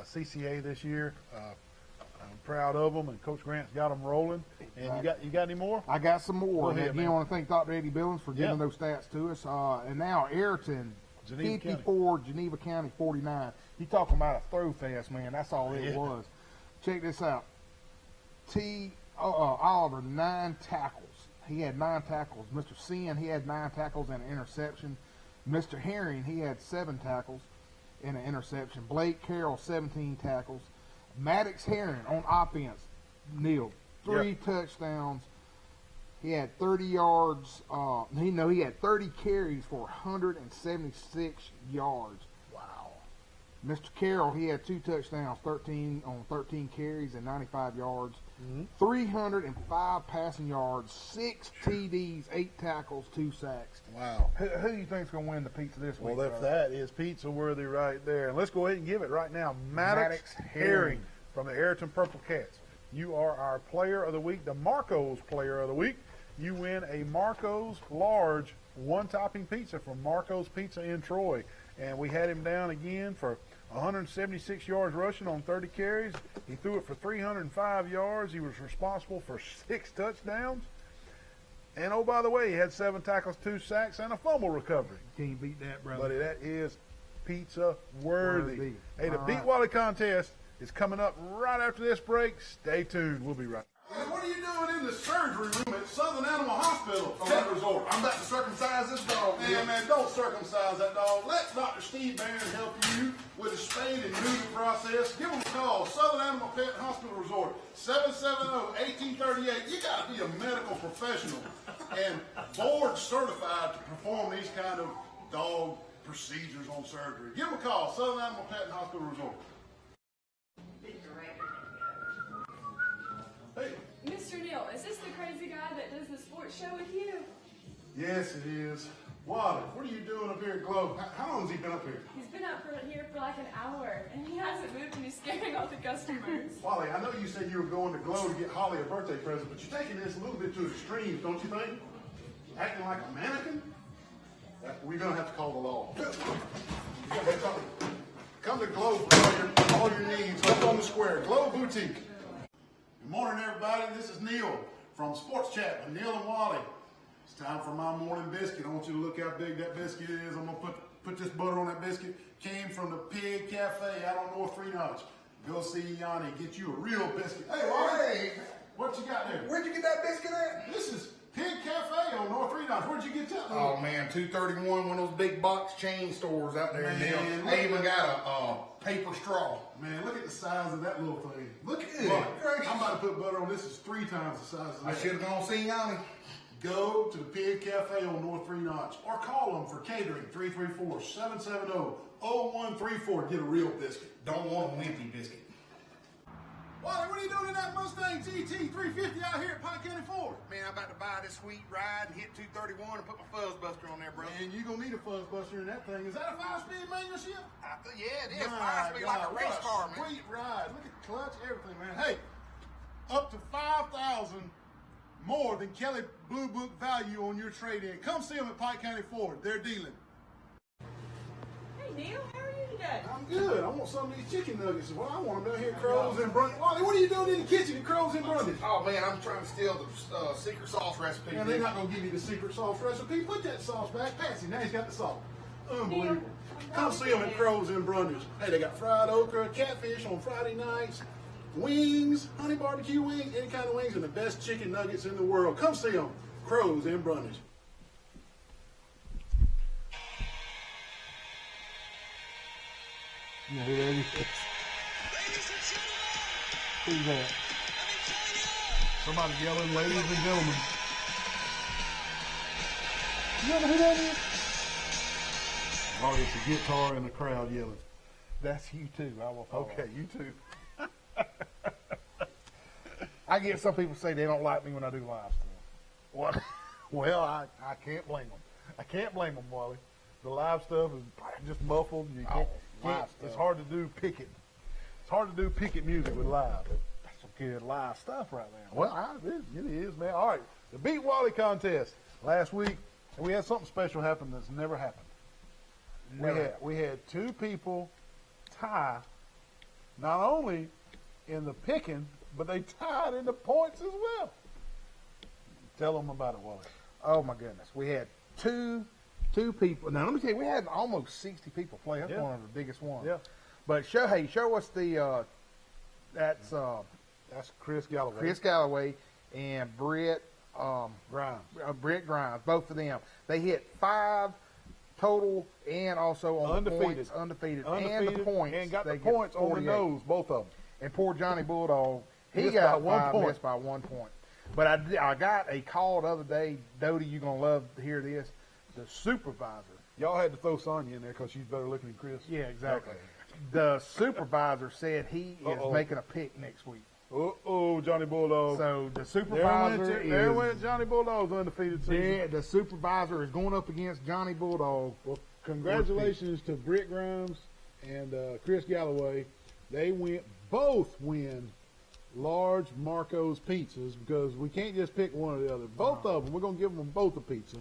Speaker 1: CCA this year. I'm proud of them, and Coach Grant's got them rolling. And you got any more?
Speaker 4: I got some more.
Speaker 1: Go ahead,
Speaker 4: Again, I want to thank Dr. Eddie Billings for giving those stats to us. And now Ayrton,
Speaker 1: Geneva
Speaker 4: 54, Geneva County 49. You talking about a throw fest, man. That's all it was. Check this out. Oliver, 9 tackles. He had 9 tackles. Mr. Sin, he had 9 tackles and an interception. Mr. Herring, he had 7 tackles and an interception. Blake Carroll, 17 tackles. Maddox Herring on offense, Neal, 3 touchdowns. He had 30 yards. He had 30 carries for 176 yards.
Speaker 1: Wow.
Speaker 4: Mr. Carroll, he had 2 touchdowns, 13 carries and 95 yards. 305 passing yards, 6 TDs, 8 tackles, 2 sacks.
Speaker 1: Wow.
Speaker 4: Who do you think's going to win the pizza this week?
Speaker 1: Well, that is pizza worthy right there. And let's go ahead and give it right now. Maddox Herring from the Ayrton Purple Cats. You are our player of the week, the Marco's player of the week. You win a Marco's large 1-topping pizza from Marco's Pizza in Troy. And we had him down again for 176 yards rushing on 30 carries. He threw it for 305 yards. He was responsible for 6 touchdowns. And, oh, by the way, he had 7 tackles, 2 sacks, and a fumble recovery.
Speaker 4: Can't beat that, brother.
Speaker 1: Buddy, that is pizza worthy.
Speaker 4: Worthy.
Speaker 1: Hey, the
Speaker 4: All
Speaker 1: Beat
Speaker 4: right.
Speaker 1: Wally contest is coming up right after this break. Stay tuned. We'll be right back.
Speaker 2: Hey, what are you doing in the surgery room at Southern Animal Hospital from that resort?
Speaker 8: I'm about to circumcise this dog.
Speaker 2: Man, don't circumcise that dog. Let Dr. Steve Barron help you with the spaying and neuter process. Give him a call. Southern Animal Pet Hospital Resort, 770-1838. You got to be a medical professional and board certified to perform these kind of dog procedures on surgery. Give him a call. Southern Animal Pet Hospital Resort. Hey.
Speaker 9: Mr. Neal, is this the crazy guy that does the sports show with you?
Speaker 2: Yes, it is. Wally, what are you doing up here at Globe? How long has he been up here?
Speaker 9: He's been up here for like an hour, and he hasn't moved, and he's scaring all the customers.
Speaker 2: Wally, I know you said you were going to Globe to get Holly a birthday present, but you're taking this a little bit to extremes, don't you think? Acting like a mannequin? We're going to have to call the law. You're gonna have to come to Globe for all your needs. Up on the square. Globe Boutique. Good morning, everybody. This is Neal from Sports Chat with Neal and Wally. It's time for my morning biscuit. I want you to look how big that biscuit is. I'm going to put this butter on that biscuit. Came from the Pig Cafe out on North Three Notch. Go see Yanni. Get you a real biscuit. Hey, Wally.
Speaker 8: Hey,
Speaker 2: What you got there?
Speaker 8: where'd you get that biscuit at?
Speaker 2: This is Pig Cafe on North Three Notch. Where'd you get that?
Speaker 8: Oh man, 231, one of those big box chain stores out there.
Speaker 2: Man,
Speaker 8: Neal. They even got a paper straw.
Speaker 2: Man, look at the size of that little thing. Look at
Speaker 8: Good
Speaker 2: it.
Speaker 8: gracious.
Speaker 2: I'm about to put butter on this. Is 3 times the size of
Speaker 8: I
Speaker 2: that.
Speaker 8: should have gone see Yanni.
Speaker 2: Go to the Pig Cafe on North Three Notch or call them for catering 334-770-0134. Get a real biscuit.
Speaker 8: Don't want a wimpy biscuit.
Speaker 2: Wally, what are you doing in that Mustang GT 350 out here at Pike County Ford?
Speaker 8: Man, I'm about to buy this sweet ride and hit 231 and put my fuzz buster on there, bro.
Speaker 2: And you're going to need a fuzz buster in that thing. Is that a 5-speed manual shift?
Speaker 8: Yeah, it is.
Speaker 2: My
Speaker 8: 5 speed like a
Speaker 2: God,
Speaker 8: race
Speaker 2: what
Speaker 8: car, man.
Speaker 2: Sweet ride. Look at the clutch, everything, man. Hey, up to $5,000 more than Kelly Blue Book value on your trade-in. Come see them at Pike County Ford. They're dealing.
Speaker 9: Hey, Neal, how are you today?
Speaker 2: I'm good. I want some of these chicken nuggets. Well, I want them down here at Crows and Brundage. Wally, what are you doing in the kitchen at Crows and Brundage?
Speaker 8: Oh man, I'm trying to steal the secret sauce recipe.
Speaker 2: Man, they're not going to give you the secret sauce recipe. Put that sauce back. Patsy, now he's got the sauce. Unbelievable. Come see them at Crows and Brundage. Hey, they got fried okra, catfish on Friday nights, wings, honey barbecue wings, any kind of wings, and the best chicken nuggets in the world. Come see them. Crows and Brundage.
Speaker 1: You know who that is? Who's that? Somebody yelling, ladies and gentlemen. You know who that is? Oh, it's a guitar and the crowd yelling.
Speaker 4: That's you too. I will follow.
Speaker 1: Okay, you too.
Speaker 4: I get some people say they don't like me when I do live stuff.
Speaker 1: What? Well, I can't blame them. I can't blame them, Wally. The live stuff is just muffled. You can't,
Speaker 4: live
Speaker 1: it's
Speaker 4: stuff.
Speaker 1: hard to do picket. It's hard to do picket music with live.
Speaker 4: That's some good live stuff right there.
Speaker 1: Well, it is, man. All right, the Beat Wally contest last week, we had something special happen that's never happened. We had 2 people tie, not only in the picking, but they tied in the points as well. Tell them about it, Wally.
Speaker 4: Oh my goodness, we had two people. Now let me tell you, we had almost 60 people play. That's
Speaker 1: Yeah.
Speaker 4: one of the biggest ones.
Speaker 1: Yeah.
Speaker 4: But show us the that's
Speaker 1: Chris Galloway.
Speaker 4: Chris Galloway and Britt
Speaker 1: Grimes.
Speaker 4: Britt Grimes. Both of them. They hit 5 total and also on the points, undefeated, and the points.
Speaker 1: And got
Speaker 4: they
Speaker 1: the
Speaker 4: get
Speaker 1: points on the
Speaker 4: 48.
Speaker 1: nose, both of them.
Speaker 4: And poor Johnny Bulldog, he
Speaker 1: Missed
Speaker 4: got
Speaker 1: by 1
Speaker 4: 5,
Speaker 1: point.
Speaker 4: missed by 1 point. But I got a call the other day. Dodie, you're going to love to hear this. The supervisor.
Speaker 1: Y'all had to throw Sonya in there because she's better looking than Chris.
Speaker 4: Yeah, exactly.
Speaker 1: Okay.
Speaker 4: The supervisor said he is
Speaker 1: Uh-oh.
Speaker 4: making a pick next week.
Speaker 1: Uh-oh, Johnny Bulldog.
Speaker 4: So the
Speaker 1: There
Speaker 4: supervisor
Speaker 1: went Johnny Bulldog's undefeated season.
Speaker 4: the supervisor is going up against Johnny Bulldog.
Speaker 1: Well, congratulations to Britt Grimes and Chris Galloway. They both win large Marco's pizzas because we can't just pick one or the other. Both of them, we're going to give them both a pizza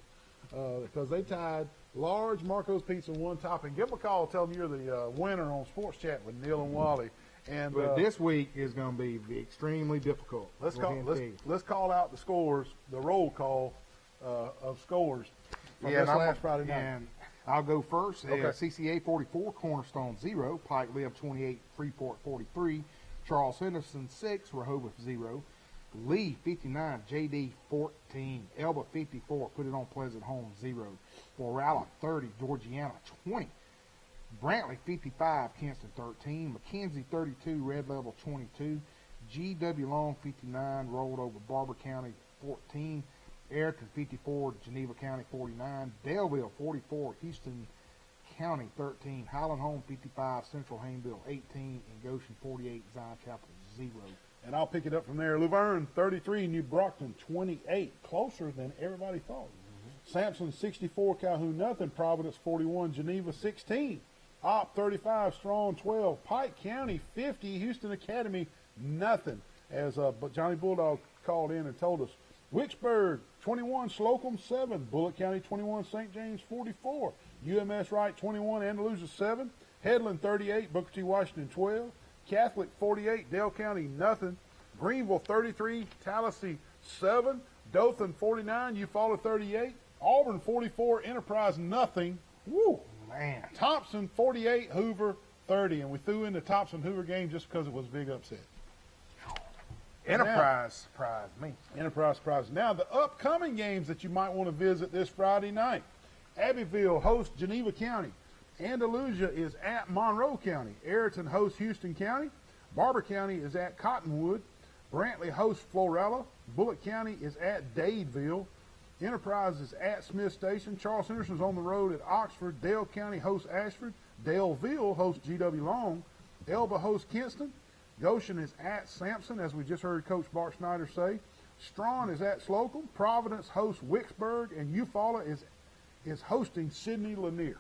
Speaker 1: because they tied large Marco's pizza one topping. Give them a call. Tell them you're the winner on Sports Chat with Neal and Wally. And
Speaker 4: But this week is going to be extremely difficult.
Speaker 1: let's
Speaker 4: Go ahead and tell you.
Speaker 1: call out the scores, the roll call of scores from this
Speaker 4: I'm-
Speaker 1: last Friday night.
Speaker 4: And I'll go first.
Speaker 1: Okay.
Speaker 4: CCA 44, Cornerstone 0, Pike Lib 28, Freeport 43, Charles Henderson 6, Rehoboth 0, Lee 59, JD 14, Elba 54, Put It On Pleasant Home 0, Florala 30, Georgiana 20, Brantley 55, Kinston 13, McKenzie 32, Red Level 22, GW Long 59, rolled over Barber County 14, Ayrton 54, Geneva County 49, Daleville 44, Houston County 13, Highland Home 55, Central Hayneville 18, and Goshen 48, Zion Chapel 0.
Speaker 1: And I'll pick it up from there. Luverne 33, New Brockton 28, closer than everybody thought. Sampson 64, Calhoun nothing, Providence 41, Geneva 16, Op 35, Strong 12, Pike County 50, Houston Academy nothing. As but Johnny Bulldog called in and told us, Wicksburg 21, Slocum 7, Bullitt County 21, St. James 44, UMS Wright 21, Andalusia 7, Headland 38, Booker T. Washington 12, Catholic 48, Dale County nothing, Greenville 33, Tallahassee 7, Dothan 49, Eufaula 38, Auburn 44, Enterprise nothing. Woo!
Speaker 4: Man.
Speaker 1: Thompson 48, Hoover 30, and we threw in the Thompson Hoover game just because it was a big upset.
Speaker 4: Enterprise surprised me.
Speaker 1: Enterprise surprise. Now, the upcoming games that you might want to visit this Friday night. Abbeville hosts Geneva County. Andalusia is at Monroe County. Ayrton hosts Houston County. Barber County is at Cottonwood. Brantley hosts Florella. Bullitt County is at Dadeville. Enterprise is at Smith Station. Charles Henderson's on the road at Oxford. Dale County hosts Ashford. Daleville hosts GW Long. Elba hosts Kinston. Goshen is at Sampson, as we just heard Coach Bart Snyder say. Strawn is at Slocum. Providence hosts Wicksburg, and Eufaula is hosting Sidney Lanier.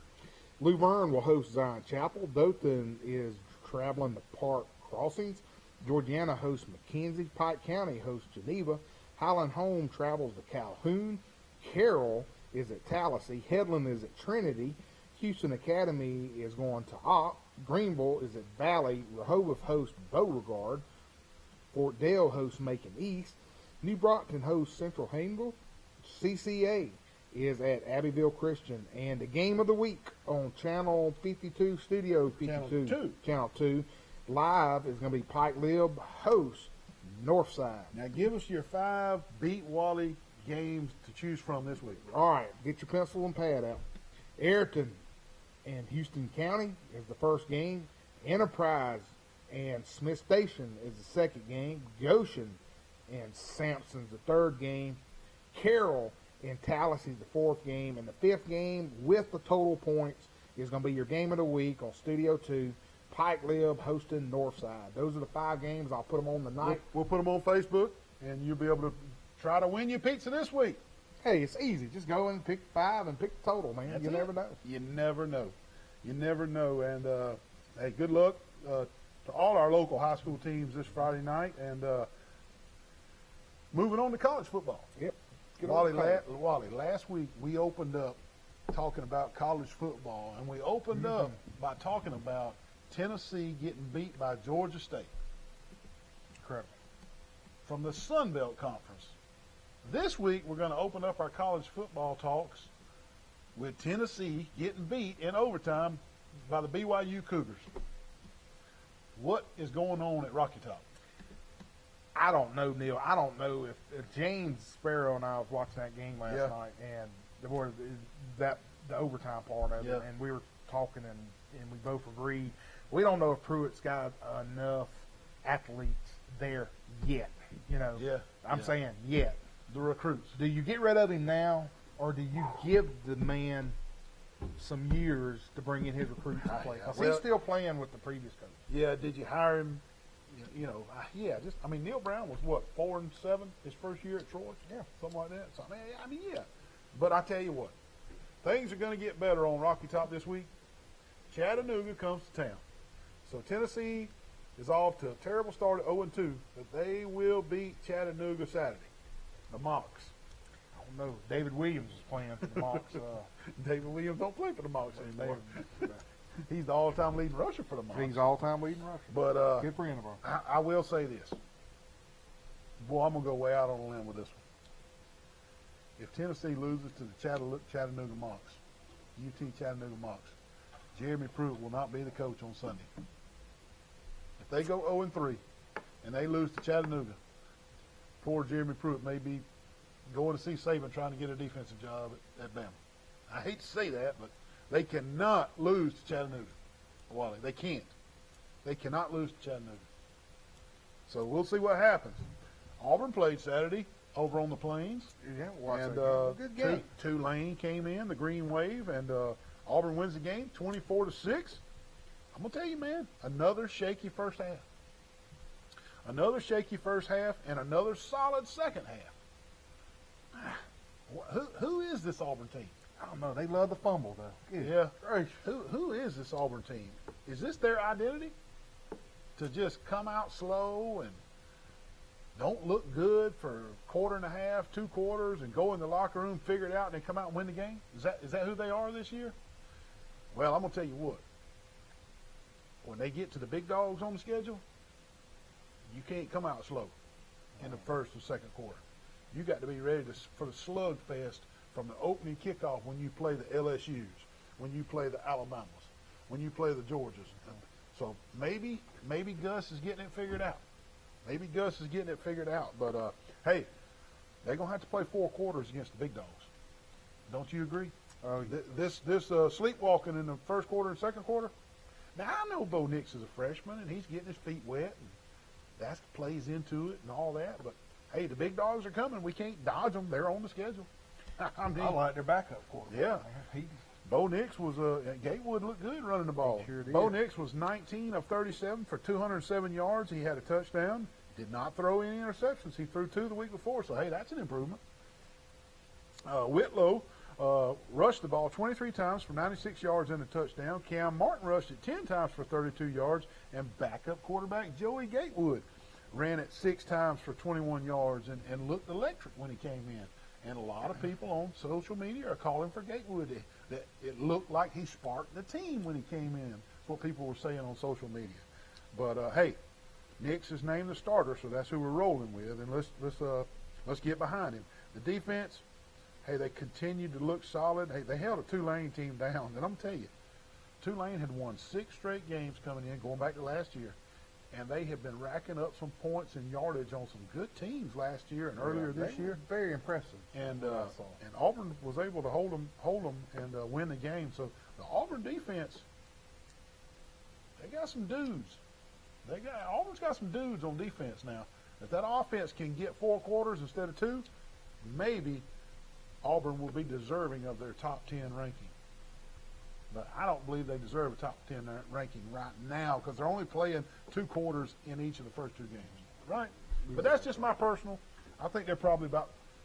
Speaker 4: Luverne will host Zion Chapel. Dothan is traveling to Park Crossings. Georgiana hosts McKenzie. Pike County hosts Geneva. Highland Home travels to Calhoun. Carroll is at Tallahassee. Headland is at Trinity. Houston Academy is going to Opp. Greenville is at Valley. Rehoboth hosts Beauregard. Fort Dale hosts Macon East. New Brockton hosts Central Hayneville. CCA is at Abbeville Christian. And the game of the week on Channel 52, Studio 52. Channel 2. Live is going to be Pike Lib hosts Northside.
Speaker 1: Now give us your 5 Beat Wally games to choose from this week.
Speaker 4: All right, get your pencil and pad out. Ayrton and Houston County is the first game. Enterprise and Smith Station is the second game. Goshen and Sampson's the third game. Carroll and Tallahassee is the fourth game. And the fifth game with the total points is going to be your game of the week on Studio 2. Pike Lib hosting Northside. Those are the 5 games. I'll put them on the night.
Speaker 1: We'll put them on Facebook, and you'll be able to try to win your pizza this week.
Speaker 4: Hey, it's easy. Just go and pick 5 and pick the total, man.
Speaker 1: That's
Speaker 4: you
Speaker 1: it.
Speaker 4: never know.
Speaker 1: You never know. You never know. And, hey, good luck to all our local high school teams this Friday night. And moving on to college football.
Speaker 4: Yep.
Speaker 1: Wally, last week we opened up talking about college football, and we opened up by talking about Tennessee getting beat by Georgia State.
Speaker 4: Incredible.
Speaker 1: From the Sun Belt Conference. This week we're going to open up our college football talks with Tennessee getting beat in overtime by the BYU Cougars. What is going on at Rocky Top?
Speaker 4: I don't know, Neal. I don't know if James Sparrow and I was watching that game last night, and the overtime part of it, and we were talking, and we both agreed. We don't know if Pruitt's got enough athletes there yet. You know, I'm saying yet.
Speaker 1: The recruits.
Speaker 4: Do you get rid of him now, or do you give the man some years to bring in his recruits to play? He's still playing with the previous coach.
Speaker 1: Yeah, did you hire him? Neal Brown was what, 4-7 his first year at Troy?
Speaker 4: Yeah.
Speaker 1: Something like that. So, But I tell you what, things are going to get better on Rocky Top this week. Chattanooga comes to town. So Tennessee is off to a terrible start at 0-2, but they will beat Chattanooga Saturday. The Mocs.
Speaker 4: I don't know. David Williams is playing for the Mocs.
Speaker 1: David Williams don't play for the Mocs anymore. He's the all-time leading rusher for the Mocs.
Speaker 4: He's all-time leading rusher.
Speaker 1: But
Speaker 4: good friend of ours.
Speaker 1: I will say this. Boy, I'm going to go way out on a limb with this one. If Tennessee loses to the Chattanooga Mocs, UT Chattanooga Mocs. Jeremy Pruitt will not be the coach on Sunday. If they go 0-3 and they lose to Chattanooga, poor Jeremy Pruitt may be going to see Saban trying to get a defensive job at Bama. I hate to say that, but they cannot lose to Chattanooga, Wally. They can't. They cannot lose to Chattanooga. So we'll see what happens. Auburn played Saturday over on the Plains.
Speaker 4: Yeah,
Speaker 1: And
Speaker 4: good game.
Speaker 1: Tulane came in, the Green Wave, and Auburn wins the game 24-6. I'm going to tell you, man, another shaky first half. Another shaky first half and another solid second half. Who is this Auburn team?
Speaker 4: I don't know. They love the fumble, though. Good
Speaker 1: Yeah.
Speaker 4: gracious.
Speaker 1: Who is this Auburn team? Is this their identity? To just come out slow and don't look good for a quarter and a half, 2 quarters, and go in the locker room, figure it out, and then come out and win the game? Is that who they are this year? Well, I'm going to tell you what. When they get to the big dogs on the schedule, you can't come out slow in the first or second quarter. You got to be ready for the slugfest from the opening kickoff when you play the LSUs, when you play the Alabamas, when you play the Georgias. So maybe Gus is getting it figured out. Maybe Gus is getting it figured out. But, hey, they're going to have to play 4 quarters against the big dogs. Don't you agree? This sleepwalking in the first quarter and second quarter. Now, I know Bo Nix is a freshman, and he's getting his feet wet, and that plays into it and all that. But, hey, the big dogs are coming. We can't dodge them. They're on the schedule. I mean,
Speaker 4: I like their backup quarterback.
Speaker 1: Yeah. Bo Nix was Gatewood looked good running the ball.
Speaker 4: Sure did.
Speaker 1: Bo Nix was 19 of 37 for 207 yards. He had a touchdown. Did not throw any interceptions. He threw 2 the week before. So, hey, that's an improvement. Whitlow rushed the ball 23 times for 96 yards and a touchdown. Cam Martin rushed it 10 times for 32 yards. And backup quarterback Joey Gatewood ran it 6 times for 21 yards and looked electric when he came in. And a lot of people on social media are calling for Gatewood. That it looked like he sparked the team when he came in. That's what people were saying on social media. But hey, Nix is named the starter, so that's who we're rolling with. And let's get behind him. The defense, hey, they continued to look solid. Hey, they held a Tulane team down, and I'm telling you, Tulane had won 6 straight games coming in, going back to last year. And they have been racking up some points and yardage on some good teams last year and earlier this year.
Speaker 4: Very impressive.
Speaker 1: And Auburn was able to hold them and win the game. So the Auburn defense, they got some dudes. Auburn's got some dudes on defense now. If that offense can get 4 quarters instead of 2, maybe Auburn will be deserving of their top 10 ranking. But I don't believe they deserve a top 10 ranking right now because they're only playing 2 quarters in each of the first 2 games, right? But that's just my personal. I think they're probably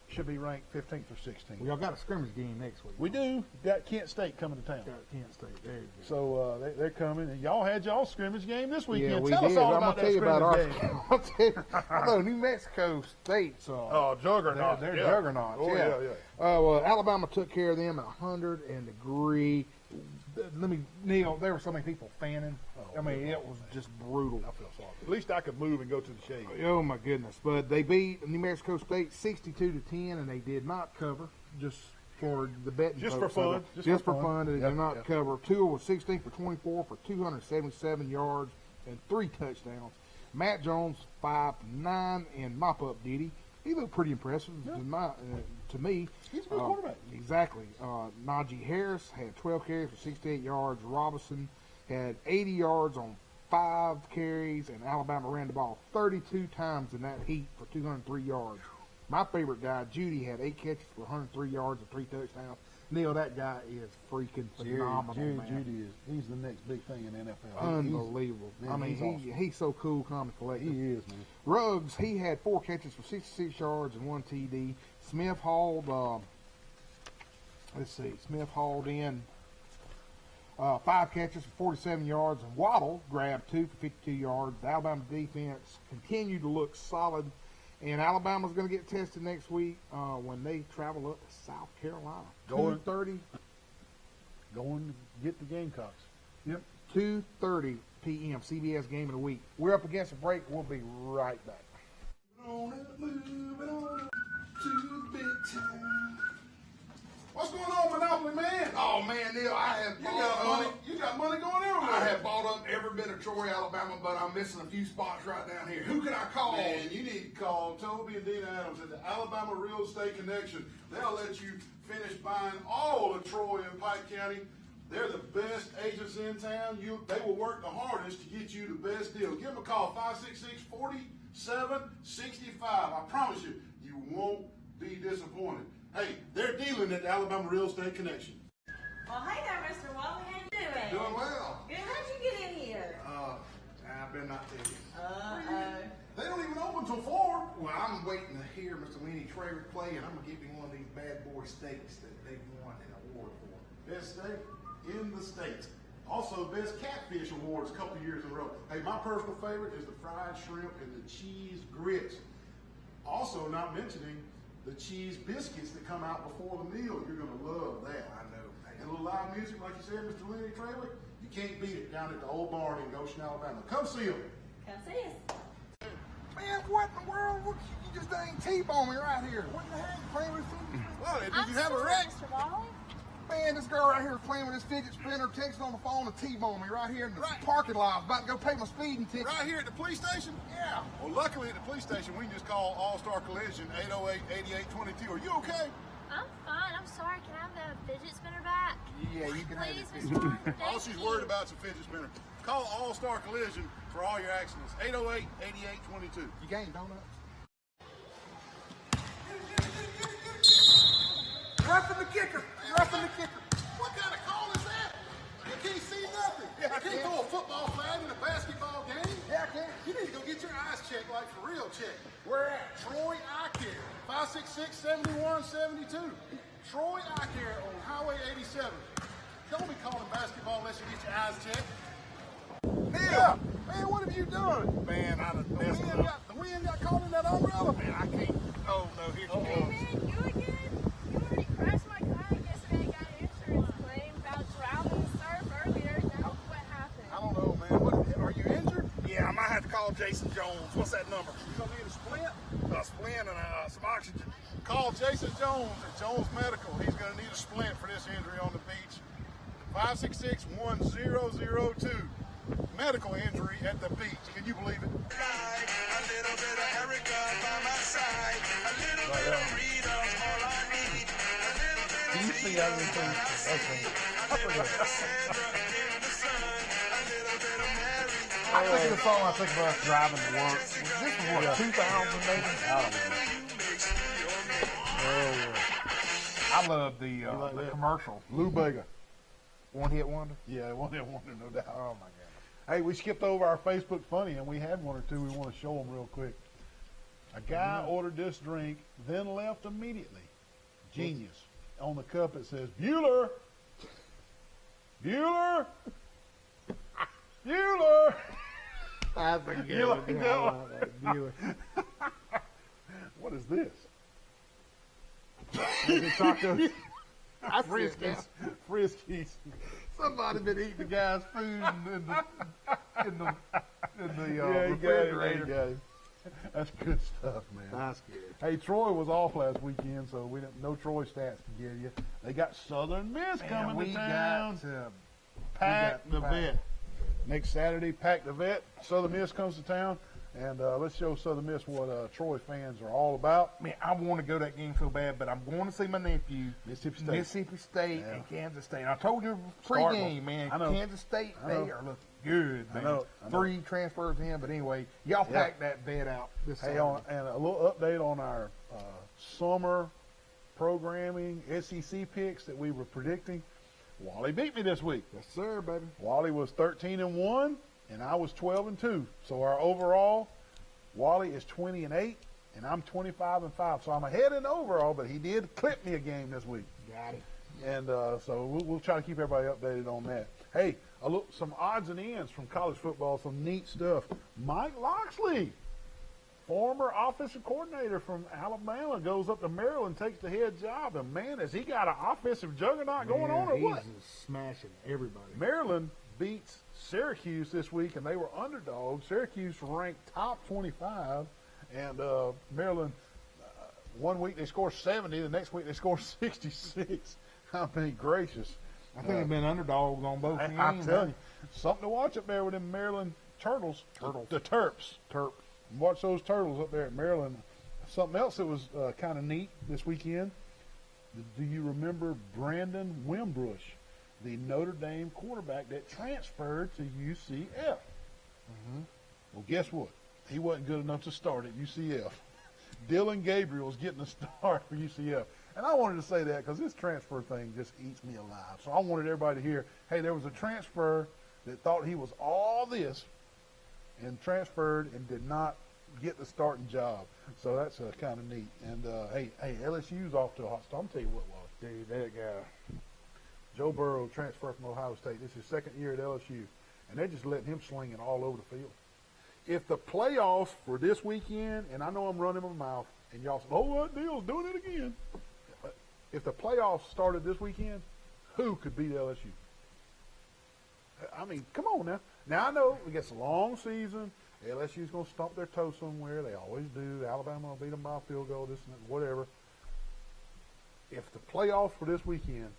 Speaker 1: should be ranked 15th or 16th.
Speaker 4: We all got a scrimmage game next week.
Speaker 1: We do. Got Kent State coming to town.
Speaker 4: Got Kent State. There you go.
Speaker 1: So they're coming, and y'all had y'all scrimmage game this weekend.
Speaker 4: Yeah, we
Speaker 1: Tell
Speaker 4: did.
Speaker 1: us all
Speaker 4: I'm
Speaker 1: about
Speaker 4: gonna tell
Speaker 1: that
Speaker 4: you about our.
Speaker 1: scrimmage game.
Speaker 4: I'll tell you. Although New Mexico State's
Speaker 1: juggernaut.
Speaker 4: They're
Speaker 1: yeah.
Speaker 4: juggernauts.
Speaker 1: Oh
Speaker 4: yeah.
Speaker 1: yeah.
Speaker 4: Alabama took care of them at 100 and degree. Neal, there were so many people fanning. I mean, it was just brutal.
Speaker 1: I feel sorry. At least I could move and go to the shade.
Speaker 4: Oh my goodness! But they beat New Mexico State 62-10, and they did not cover. Just for the betting.
Speaker 1: Just
Speaker 4: folks.
Speaker 1: for fun.
Speaker 4: Just for fun. They
Speaker 1: Yep,
Speaker 4: did not
Speaker 1: yep.
Speaker 4: cover. Tua was 16 for 24 for 277 yards and 3 touchdowns. Matt Jones 5-9 and mop up Diddy. He looked pretty impressive to me.
Speaker 1: He's a good quarterback.
Speaker 4: Exactly. Najee Harris had 12 carries for 68 yards. Robinson had 80 yards on 5 carries, and Alabama ran the ball 32 times in that heat for 203 yards. My favorite guy, Judy, had 8 catches for 103 yards and 3 touchdowns. Neal, that guy is freaking phenomenal, man.
Speaker 1: Judy he's the next big thing in the NFL.
Speaker 4: Unbelievable.
Speaker 1: I mean,
Speaker 4: he's so cool, calm, and collected.
Speaker 1: He is, man.
Speaker 4: Ruggs, he had 4 catches for 66 yards and 1 TD. Smith hauled, Smith hauled in 5 catches for 47 yards, and Waddle grabbed 2 for 52 yards. The Alabama defense continued to look solid, and Alabama's going to get tested next week when they travel up to South Carolina. 2:30.
Speaker 1: Going to get the Gamecocks.
Speaker 4: Yep. 2:30 p.m. CBS game of the week. We're up against a break. We'll be right back.
Speaker 2: What's going on, Monopoly man?
Speaker 8: Oh man, Neal,
Speaker 2: You got money going everywhere.
Speaker 8: I have bought up every bit of Troy, Alabama, but I'm missing a few spots right down here. Who can I call?
Speaker 2: Man, you need to call Toby and Dina Adams at the Alabama Real Estate Connection. They'll let you finish buying all of Troy and Pike County. They're the best agents in town. They will work the hardest to get you the best deal. Give them a call, 566-4765. I promise you, you won't be disappointed. Hey, they're dealing at the Alabama Real Estate Connection.
Speaker 10: Well, hey there, Mr. Wally. How you doing?
Speaker 8: Doing well.
Speaker 10: Good. How'd you get in here?
Speaker 8: I better not tell you.
Speaker 2: They don't even open till 4.
Speaker 8: Well, I'm waiting to hear Mr. Lenny Traver play, and I'm going to get me one of these bad boy steaks that they won an award for.
Speaker 2: Best steak in the state. Also, best catfish awards a couple years in a row. Hey, my personal favorite is the fried shrimp and the cheese grits. Also, not mentioning the cheese biscuits that come out before the meal. You're going to love that.
Speaker 8: I know.
Speaker 2: And a little live music, like you said, Mr. Lenny Traver, you can't beat it down at the old barn in Goshen, Alabama. Come see them.
Speaker 10: Come see us.
Speaker 8: Man, what in the world? You just ain't T-bone me right here. What the heck? Playing with
Speaker 2: Well, did
Speaker 10: I'm
Speaker 2: you have a
Speaker 10: sorry,
Speaker 2: wreck?
Speaker 10: Mr. Wally.
Speaker 8: Man, this girl right here is playing with this fidget spinner, texting on the phone to T-bone me right here in the parking lot. I was about to go pay my speeding ticket.
Speaker 2: Right here at the police station?
Speaker 8: Yeah.
Speaker 2: Well, luckily at the police station, we can just call All-Star Collision, 808-8822. Are you okay?
Speaker 11: I'm fine. I'm sorry. Can I have the fidget spinner back?
Speaker 8: Yeah, you can have
Speaker 11: Please,
Speaker 8: it.
Speaker 11: Mr. Wally.
Speaker 2: All
Speaker 11: Thank
Speaker 2: she's
Speaker 11: you.
Speaker 2: worried about is a fidget spinner. Call All-Star Collision for all your accidents. 808-8822.
Speaker 8: You game donuts? Roughing the kicker. Roughing the kicker.
Speaker 2: What kind of call is that? You can't see nothing.
Speaker 8: Yeah,
Speaker 2: You can't throw a football flag in a basketball game.
Speaker 8: Yeah, I can.
Speaker 2: You need to go get your eyes checked, like for real check.
Speaker 8: Where at?
Speaker 2: Troy Eye Care, 566-7172. Troy Eye Care on Highway 87. Don't be calling basketball unless you get your eyes checked.
Speaker 8: Neal, man, what have you done?
Speaker 2: Man, I done messed it up.
Speaker 8: The wind got caught in that umbrella.
Speaker 2: Man, I can't. Oh, no, here she
Speaker 11: Hey,
Speaker 2: comes.
Speaker 11: man, you again? You already crashed my car yesterday. I got an insurance claim about drowning the surf earlier. Now, what happened?
Speaker 2: I don't know, man. What, are you injured?
Speaker 8: Yeah, I might have to call Jason Jones. What's that number?
Speaker 2: You gonna need a splint?
Speaker 8: A splint and some oxygen.
Speaker 2: Call Jason Jones at Jones Medical. He's gonna need a splint for this injury on the beach. 566-1002. Medical injury at the beach. Can you believe it?
Speaker 6: A little bit of Erica by my side. A little bit of Rita, all I need. A little bit of
Speaker 4: You see everything. I think of the song I think about us driving to work. This was what, 2000 maybe? I don't know. I love the
Speaker 1: like that?
Speaker 4: commercial.
Speaker 1: Lou Bega.
Speaker 4: One Hit Wonder.
Speaker 1: Yeah, one hit wonder, no doubt.
Speaker 4: Oh my God.
Speaker 1: Hey, we skipped over our Facebook funny, and we had one or two we want to show them real quick. A guy ordered this drink, then left immediately. Genius. On the cup it says, Bueller! Bueller! Bueller!
Speaker 4: I forget
Speaker 1: You like that one? What is this? Tacos. Friskies. Friskies.
Speaker 4: Somebody been eating the guy's food in the
Speaker 1: Yeah, you got it.
Speaker 4: refrigerator.
Speaker 1: You got it. That's good stuff, man.
Speaker 4: That's good.
Speaker 1: Hey, Troy was off last weekend, so we didn't. No Troy stats to give you. They got Southern Miss coming
Speaker 4: we
Speaker 1: to town.
Speaker 4: got
Speaker 1: Pack the
Speaker 4: Pack.
Speaker 1: Vet. Next Saturday, Pack the Vet. Southern Miss comes to town, and let's show Southern Miss what Troy fans are all about.
Speaker 4: Man, I want to go to that game so bad, but I'm going to see my nephew,
Speaker 1: Mississippi State.
Speaker 4: and Kansas State. I told you
Speaker 1: Start
Speaker 4: pre-game,
Speaker 1: them.
Speaker 4: man.
Speaker 1: I know.
Speaker 4: Kansas State,
Speaker 1: I
Speaker 4: they
Speaker 1: know.
Speaker 4: are looking good, man.
Speaker 1: I know.
Speaker 4: 3 transfers in, but anyway, y'all
Speaker 1: Yeah.
Speaker 4: pack that bed out this
Speaker 1: Hey,
Speaker 4: Saturday.
Speaker 1: and a little update on our summer programming SEC picks that we were predicting. Wally beat me this week.
Speaker 4: Yes, sir, baby.
Speaker 1: Wally was 13-1, and I was 12-2. So our overall, Wally is 20-8, and I'm 25-5. So I'm ahead in the overall, but he did clip me a game this week.
Speaker 4: Got it.
Speaker 1: And so we'll try to keep everybody updated on that. Hey, some odds and ends from college football, some neat stuff. Mike Loxley, former offensive coordinator from Alabama, goes up to Maryland, takes the head job. And, man, has he got an offensive juggernaut going on or what?
Speaker 4: He's smashing everybody.
Speaker 1: Maryland beats Syracuse this week, and they were underdogs. Syracuse ranked top 25, and Maryland, one week they score 70, the next week they score 66. I mean, gracious.
Speaker 4: I think they've been underdogs on both games.
Speaker 1: I'm telling you, something to watch up there with them Maryland Turtles. The Terps. Watch those Turtles up there at Maryland. Something else that was kind of neat this weekend. Do you remember Brandon Wimbush, the Notre Dame quarterback that transferred to UCF? Mm-hmm. Well, guess what? He wasn't good enough to start at UCF. Dylan Gabriel's getting a start for UCF. And I wanted to say that because this transfer thing just eats me alive. So I wanted everybody to hear, hey, there was a transfer that thought he was all this and transferred and did not get the starting job. So that's kind of neat. And, hey, LSU's off to a hot start. I'm tell you what, Wally.
Speaker 4: Dude, that guy.
Speaker 1: Joe Burrow transferred from Ohio State. This is his second year at LSU. And they're just letting him sling it all over the field. If the playoffs for this weekend, and I know I'm running my mouth, and y'all say, oh, what Neal's doing it again. If the playoffs started this weekend, who could beat LSU? I mean, come on now. Now, I know it gets a long season. LSU's going to stomp their toe somewhere. They always do. Alabama will beat them by a field goal, this and that, whatever. If the playoffs for this weekend,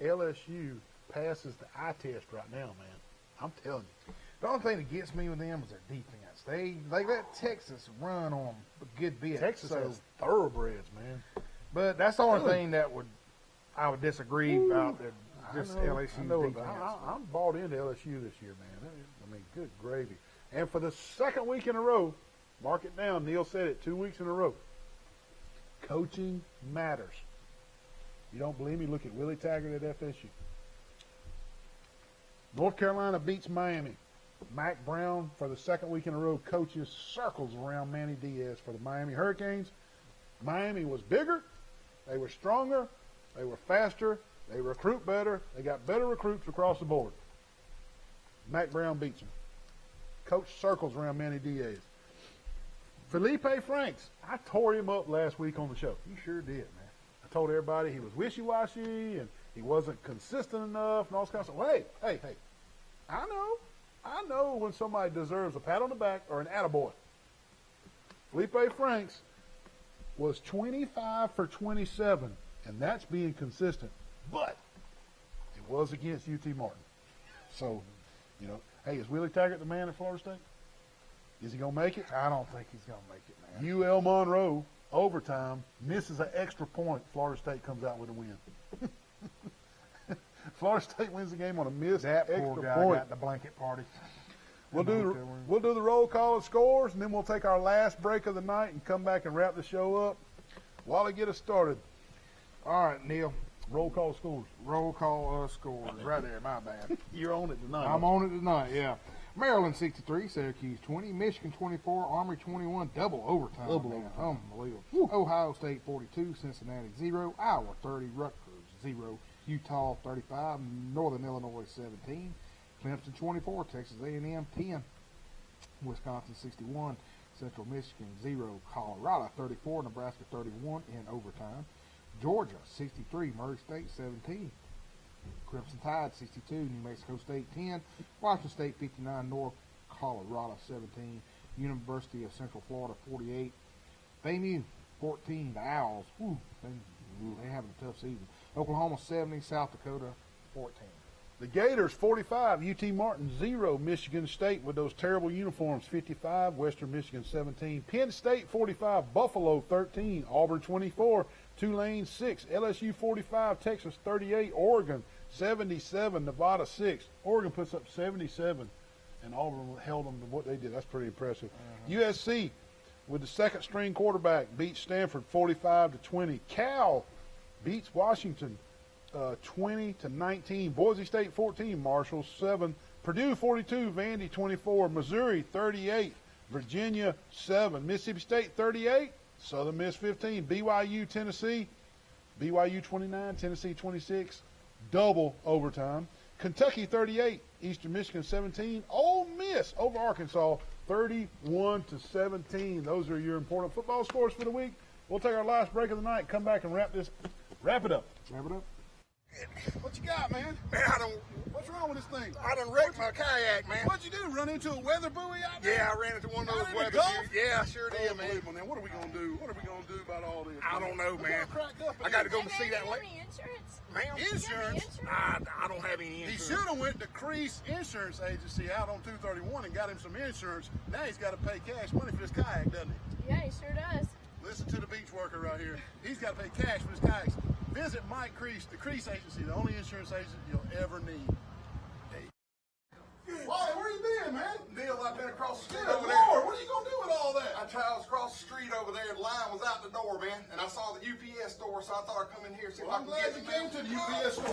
Speaker 1: LSU passes the eye test right now, man. I'm telling you.
Speaker 4: The only thing that gets me with them is their defense. They let Texas run on a good bit.
Speaker 1: Texas has thoroughbreds, man.
Speaker 4: But that's the only thing that I would disagree about just LSU defense.
Speaker 1: I'm bought into LSU this year, man. I mean, good gravy. And for the second week in a row, mark it down. Neal said it 2 weeks in a row. Coaching matters. You don't believe me? Look at Willie Taggart at FSU. North Carolina beats Miami. Mac Brown, for the second week in a row, coaches circles around Manny Diaz for the Miami Hurricanes. Miami was bigger. They were stronger. They were faster. They recruit better. They got better recruits across the board. Mac Brown beats them. Coach circles around Manny Diaz. Felipe Franks, I tore him up last week on the show.
Speaker 4: You sure did, man.
Speaker 1: I told everybody he was wishy-washy and he wasn't consistent enough and all this kind of stuff. Well, hey, I know when somebody deserves a pat on the back or an attaboy. Felipe Franks was 25 for 27, and that's being consistent. But it was against UT Martin. So, hey, is Willie Taggart the man at Florida State? Is he going to make it?
Speaker 4: I don't think he's going to make it, man.
Speaker 1: UL Monroe, overtime, misses an extra point. Florida State comes out with a win. Florida State wins the game on a missed extra point.
Speaker 4: That poor guy got the blanket party.
Speaker 1: We'll do the roll call of scores, and then we'll take our last break of the night and come back and wrap the show up. Wally, get us started.
Speaker 4: All right, Neal.
Speaker 1: Roll call scores.
Speaker 4: Roll call scores. Right there, my bad.
Speaker 1: You're on it tonight.
Speaker 4: I'm on it tonight, yeah. Maryland 63, Syracuse 20, Michigan 24, Army 21, double overtime. Unbelievable. Ohio State 42, Cincinnati 0, Iowa 30, Rutgers 0, Utah 35, Northern Illinois 17, Clemson 24, Texas A&M 10, Wisconsin 61, Central Michigan 0, Colorado 34, Nebraska 31 in overtime, Georgia 63, Murray State 17, Crimson Tide 62, New Mexico State 10, Washington State 59, North Colorado 17, University of Central Florida 48, FAMU 14, the Owls, they're having a tough season, Oklahoma 70, South Dakota 14.
Speaker 1: The Gators 45, UT Martin 0, Michigan State with those terrible uniforms 55, Western Michigan 17, Penn State 45, Buffalo 13, Auburn 24, Tulane 6, LSU 45, Texas 38, Oregon 77, Nevada 6. Oregon puts up 77, and Auburn held them to what they did. That's pretty impressive. USC with the second string quarterback beats Stanford 45-20. Cal beats Washington 20-19. Boise State 14, Marshall 7, Purdue 42, Vandy 24, Missouri 38, Virginia 7, Mississippi State 38, Southern Miss 15, BYU Tennessee, BYU 29, Tennessee 26, double overtime. Kentucky 38, Eastern Michigan 17, Ole Miss over Arkansas 31-17. Those are your important football scores for the week. We'll take our last break of the night, come back and wrap it up.
Speaker 2: What you got, man?
Speaker 8: Man,
Speaker 2: What's wrong with this thing?
Speaker 8: I done wrecked my kayak, man.
Speaker 2: What'd you do? Run into a weather buoy out there?
Speaker 8: Yeah, I ran into one of those
Speaker 2: Out in the
Speaker 8: weather
Speaker 2: Gulf?
Speaker 8: buoys. Yeah, I sure did, man.
Speaker 2: Unbelievable, man. What are we gonna do? What are we gonna do about all this?
Speaker 8: I don't know,
Speaker 2: Look
Speaker 8: man.
Speaker 2: how cracked up it
Speaker 8: I got to
Speaker 2: is.
Speaker 8: go to see that
Speaker 11: Do you have
Speaker 8: lake.
Speaker 11: any insurance?
Speaker 8: Ma'am?
Speaker 2: Insurance?
Speaker 8: I don't have any
Speaker 2: He
Speaker 8: insurance.
Speaker 2: should have went to Crease Insurance Agency out on 231 and got him some insurance. Now he's got to pay cash money for this kayak, doesn't he?
Speaker 11: Yeah, he sure does.
Speaker 2: Listen to the beach worker right here. He's got to pay cash for his kayaks. Visit Mike Crease, the Crease Agency, the only insurance agent you'll ever need. Wally, where you been, man?
Speaker 8: Neal, I've been across the street
Speaker 2: Good
Speaker 8: over
Speaker 2: Lord,
Speaker 8: there.
Speaker 2: what are you going to do with all that?
Speaker 8: I was across the street over there. The line was out the door, man. And I saw the UPS store, so I thought I'd come in here and see
Speaker 2: Well,
Speaker 8: if I
Speaker 2: I'm
Speaker 8: can
Speaker 2: glad
Speaker 8: get
Speaker 2: you came to the UPS store.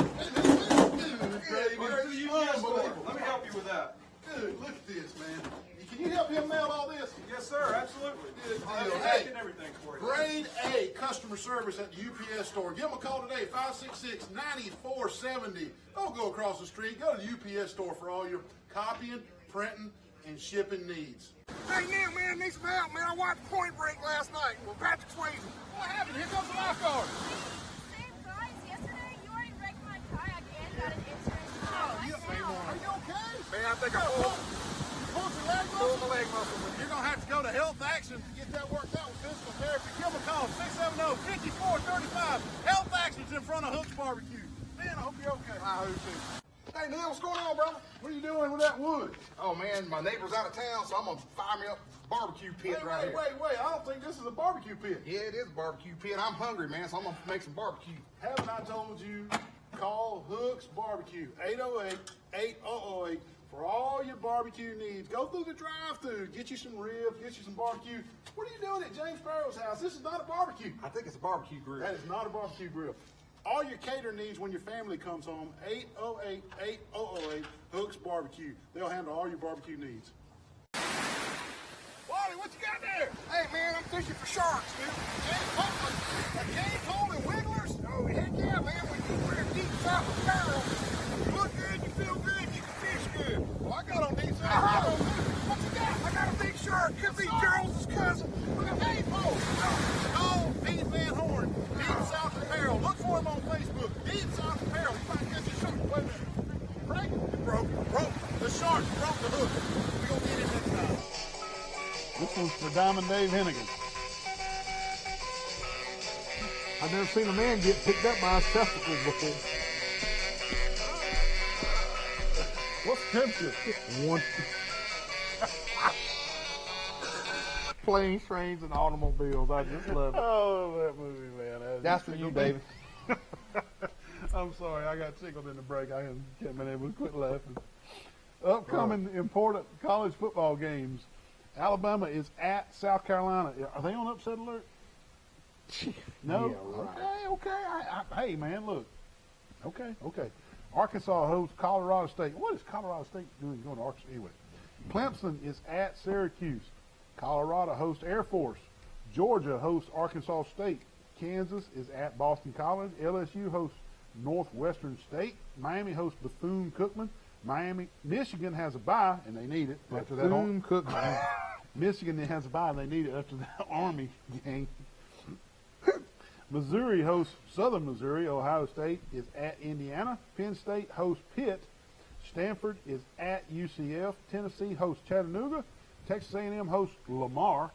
Speaker 8: Where's the UPS store?
Speaker 2: Let me help you with that. Dude, look at this, man. Can you help him mail all this?
Speaker 12: Yes, sir, absolutely.
Speaker 2: Good deal.
Speaker 12: I'll
Speaker 2: Hey,
Speaker 12: get everything for you.
Speaker 2: grade A customer service at the UPS store. Give them a call today, 566-9470. Don't go across the street. Go to the UPS store for all your copying, printing, and shipping needs.
Speaker 8: Hey, Neal, man, need some help, man. I watched Point Break last night with Patrick Swayze.
Speaker 2: What happened? Here comes the lifeguard.
Speaker 11: Same price yesterday. You already wrecked my kayak and got an insurance.
Speaker 2: Are you okay?
Speaker 8: Man, I think I
Speaker 2: Pulled your leg muscle?
Speaker 8: pulled my leg muscle.
Speaker 2: You're going to have to go to Health Action to get that worked out with physical therapy. Give them a call, 670-5435. Health Action's in front of Hook's Barbecue. Man, I hope you're okay.
Speaker 8: I hope so. Hey, Neal, what's going on, brother?
Speaker 2: What are you doing with that wood?
Speaker 8: Oh, man, my neighbor's out of town, so I'm going to fire me up a barbecue pit right here.
Speaker 2: Wait. I don't think this is a barbecue pit.
Speaker 8: Yeah, it is a barbecue pit. I'm hungry, man, so I'm going to make some barbecue.
Speaker 2: Haven't I told you, call Hook's Barbecue, 808-8008, for all your barbecue needs. Go through the drive-thru, get you some ribs, get you some barbecue. What are you doing at James Sparrow's house? This is not a barbecue.
Speaker 8: I think it's a barbecue grill.
Speaker 2: That is not a barbecue grill. All your cater needs when your family comes home, 808-8008, Hook's Barbecue. They'll handle all your barbecue needs. Wally, what you got there?
Speaker 8: Hey, man, I'm fishing for sharks, dude.
Speaker 2: A cane pole and wigglers?
Speaker 8: Oh, heck yeah, man. We're in deep south of Sparrow. You look good, you feel good, you can fish good.
Speaker 2: Well, I got on deep south.
Speaker 8: What you got? I got a big shark. Could be Charles's cousin.
Speaker 2: Look at cane pole. Call Pete Van Horn, Deep South Apparel. Look for him on Facebook. Deep South Apparel. You might catch a shark. Wait a minute. Break? It broke. The shark broke the hook. We're going to get him next time. This one's for Diamond Dave Hennigan.
Speaker 4: I've never seen a man get picked up by his testicles before.
Speaker 1: What's the temperature?
Speaker 4: One. Planes, trains, and automobiles. I just love it.
Speaker 1: Oh, that movie, man.
Speaker 4: That's for you, David.
Speaker 1: I'm sorry, I got tickled in the break. I can't been able to quit laughing. Upcoming important college football games. Alabama is at South Carolina. Are they on upset alert? No?
Speaker 4: Yeah, right.
Speaker 1: Okay. Hey, man, look. Okay. Arkansas hosts Colorado State. What is Colorado State doing going to Arkansas? Anyway, Clemson is at Syracuse. Colorado hosts Air Force. Georgia hosts Arkansas State. Kansas is at Boston College. LSU hosts Northwestern State. Miami hosts Bethune-Cookman. Michigan has a bye, and they need it. After that,
Speaker 4: Bethune-Cookman.
Speaker 1: Michigan has a bye, and they need it after that Army game. Missouri hosts Southern Missouri. Ohio State is at Indiana. Penn State hosts Pitt. Stanford is at UCF. Tennessee hosts Chattanooga. Texas A&M hosts Lamar.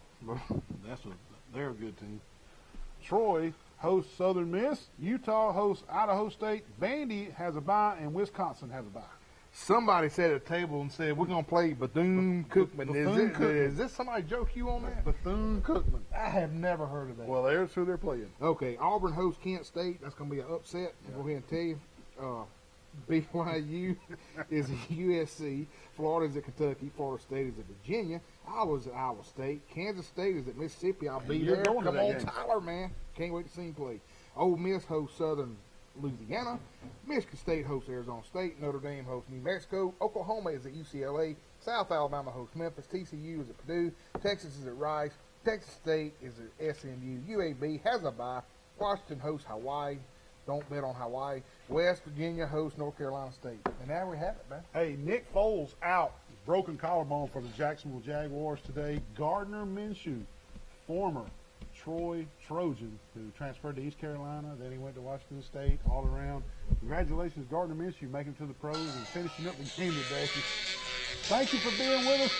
Speaker 1: They're a good team. Troy hosts Southern Miss. Utah hosts Idaho State. Vandy has a bye, and Wisconsin has a bye.
Speaker 4: Somebody sat at a table and said, we're going to play Bethune-Cookman.
Speaker 1: Bethune-Cookman.
Speaker 4: Is this somebody joke you on that?
Speaker 1: Bethune-Cookman.
Speaker 4: I have never heard of that.
Speaker 1: Well, there's who they're playing.
Speaker 4: Okay, Auburn hosts Kent State. That's going to be an upset. I'll go ahead and tell you. BYU is at USC. Florida is at Kentucky. Florida State is at Virginia. Iowa's at Iowa State. Kansas State is at Mississippi. I'll be
Speaker 1: You're
Speaker 4: there.
Speaker 1: going to
Speaker 4: Come
Speaker 1: that
Speaker 4: on,
Speaker 1: game.
Speaker 4: Tyler, man. Can't wait to see him play. Ole Miss hosts Southern Louisiana. Michigan State hosts Arizona State. Notre Dame hosts New Mexico. Oklahoma is at UCLA. South Alabama hosts Memphis. TCU is at Purdue. Texas is at Rice. Texas State is at SMU. UAB has a bye. Washington hosts Hawaii. Don't bet on Hawaii. West Virginia hosts North Carolina State. And now we have it, man.
Speaker 1: Hey, Nick Foles out. Broken collarbone for the Jacksonville Jaguars today. Gardner Minshew, former Troy Trojan, who transferred to East Carolina. Then he went to Washington State, all around. Congratulations, Gardner Minshew, making it to the pros and finishing up the game today. Thank you for being with us.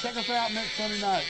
Speaker 1: Check us out next Sunday night.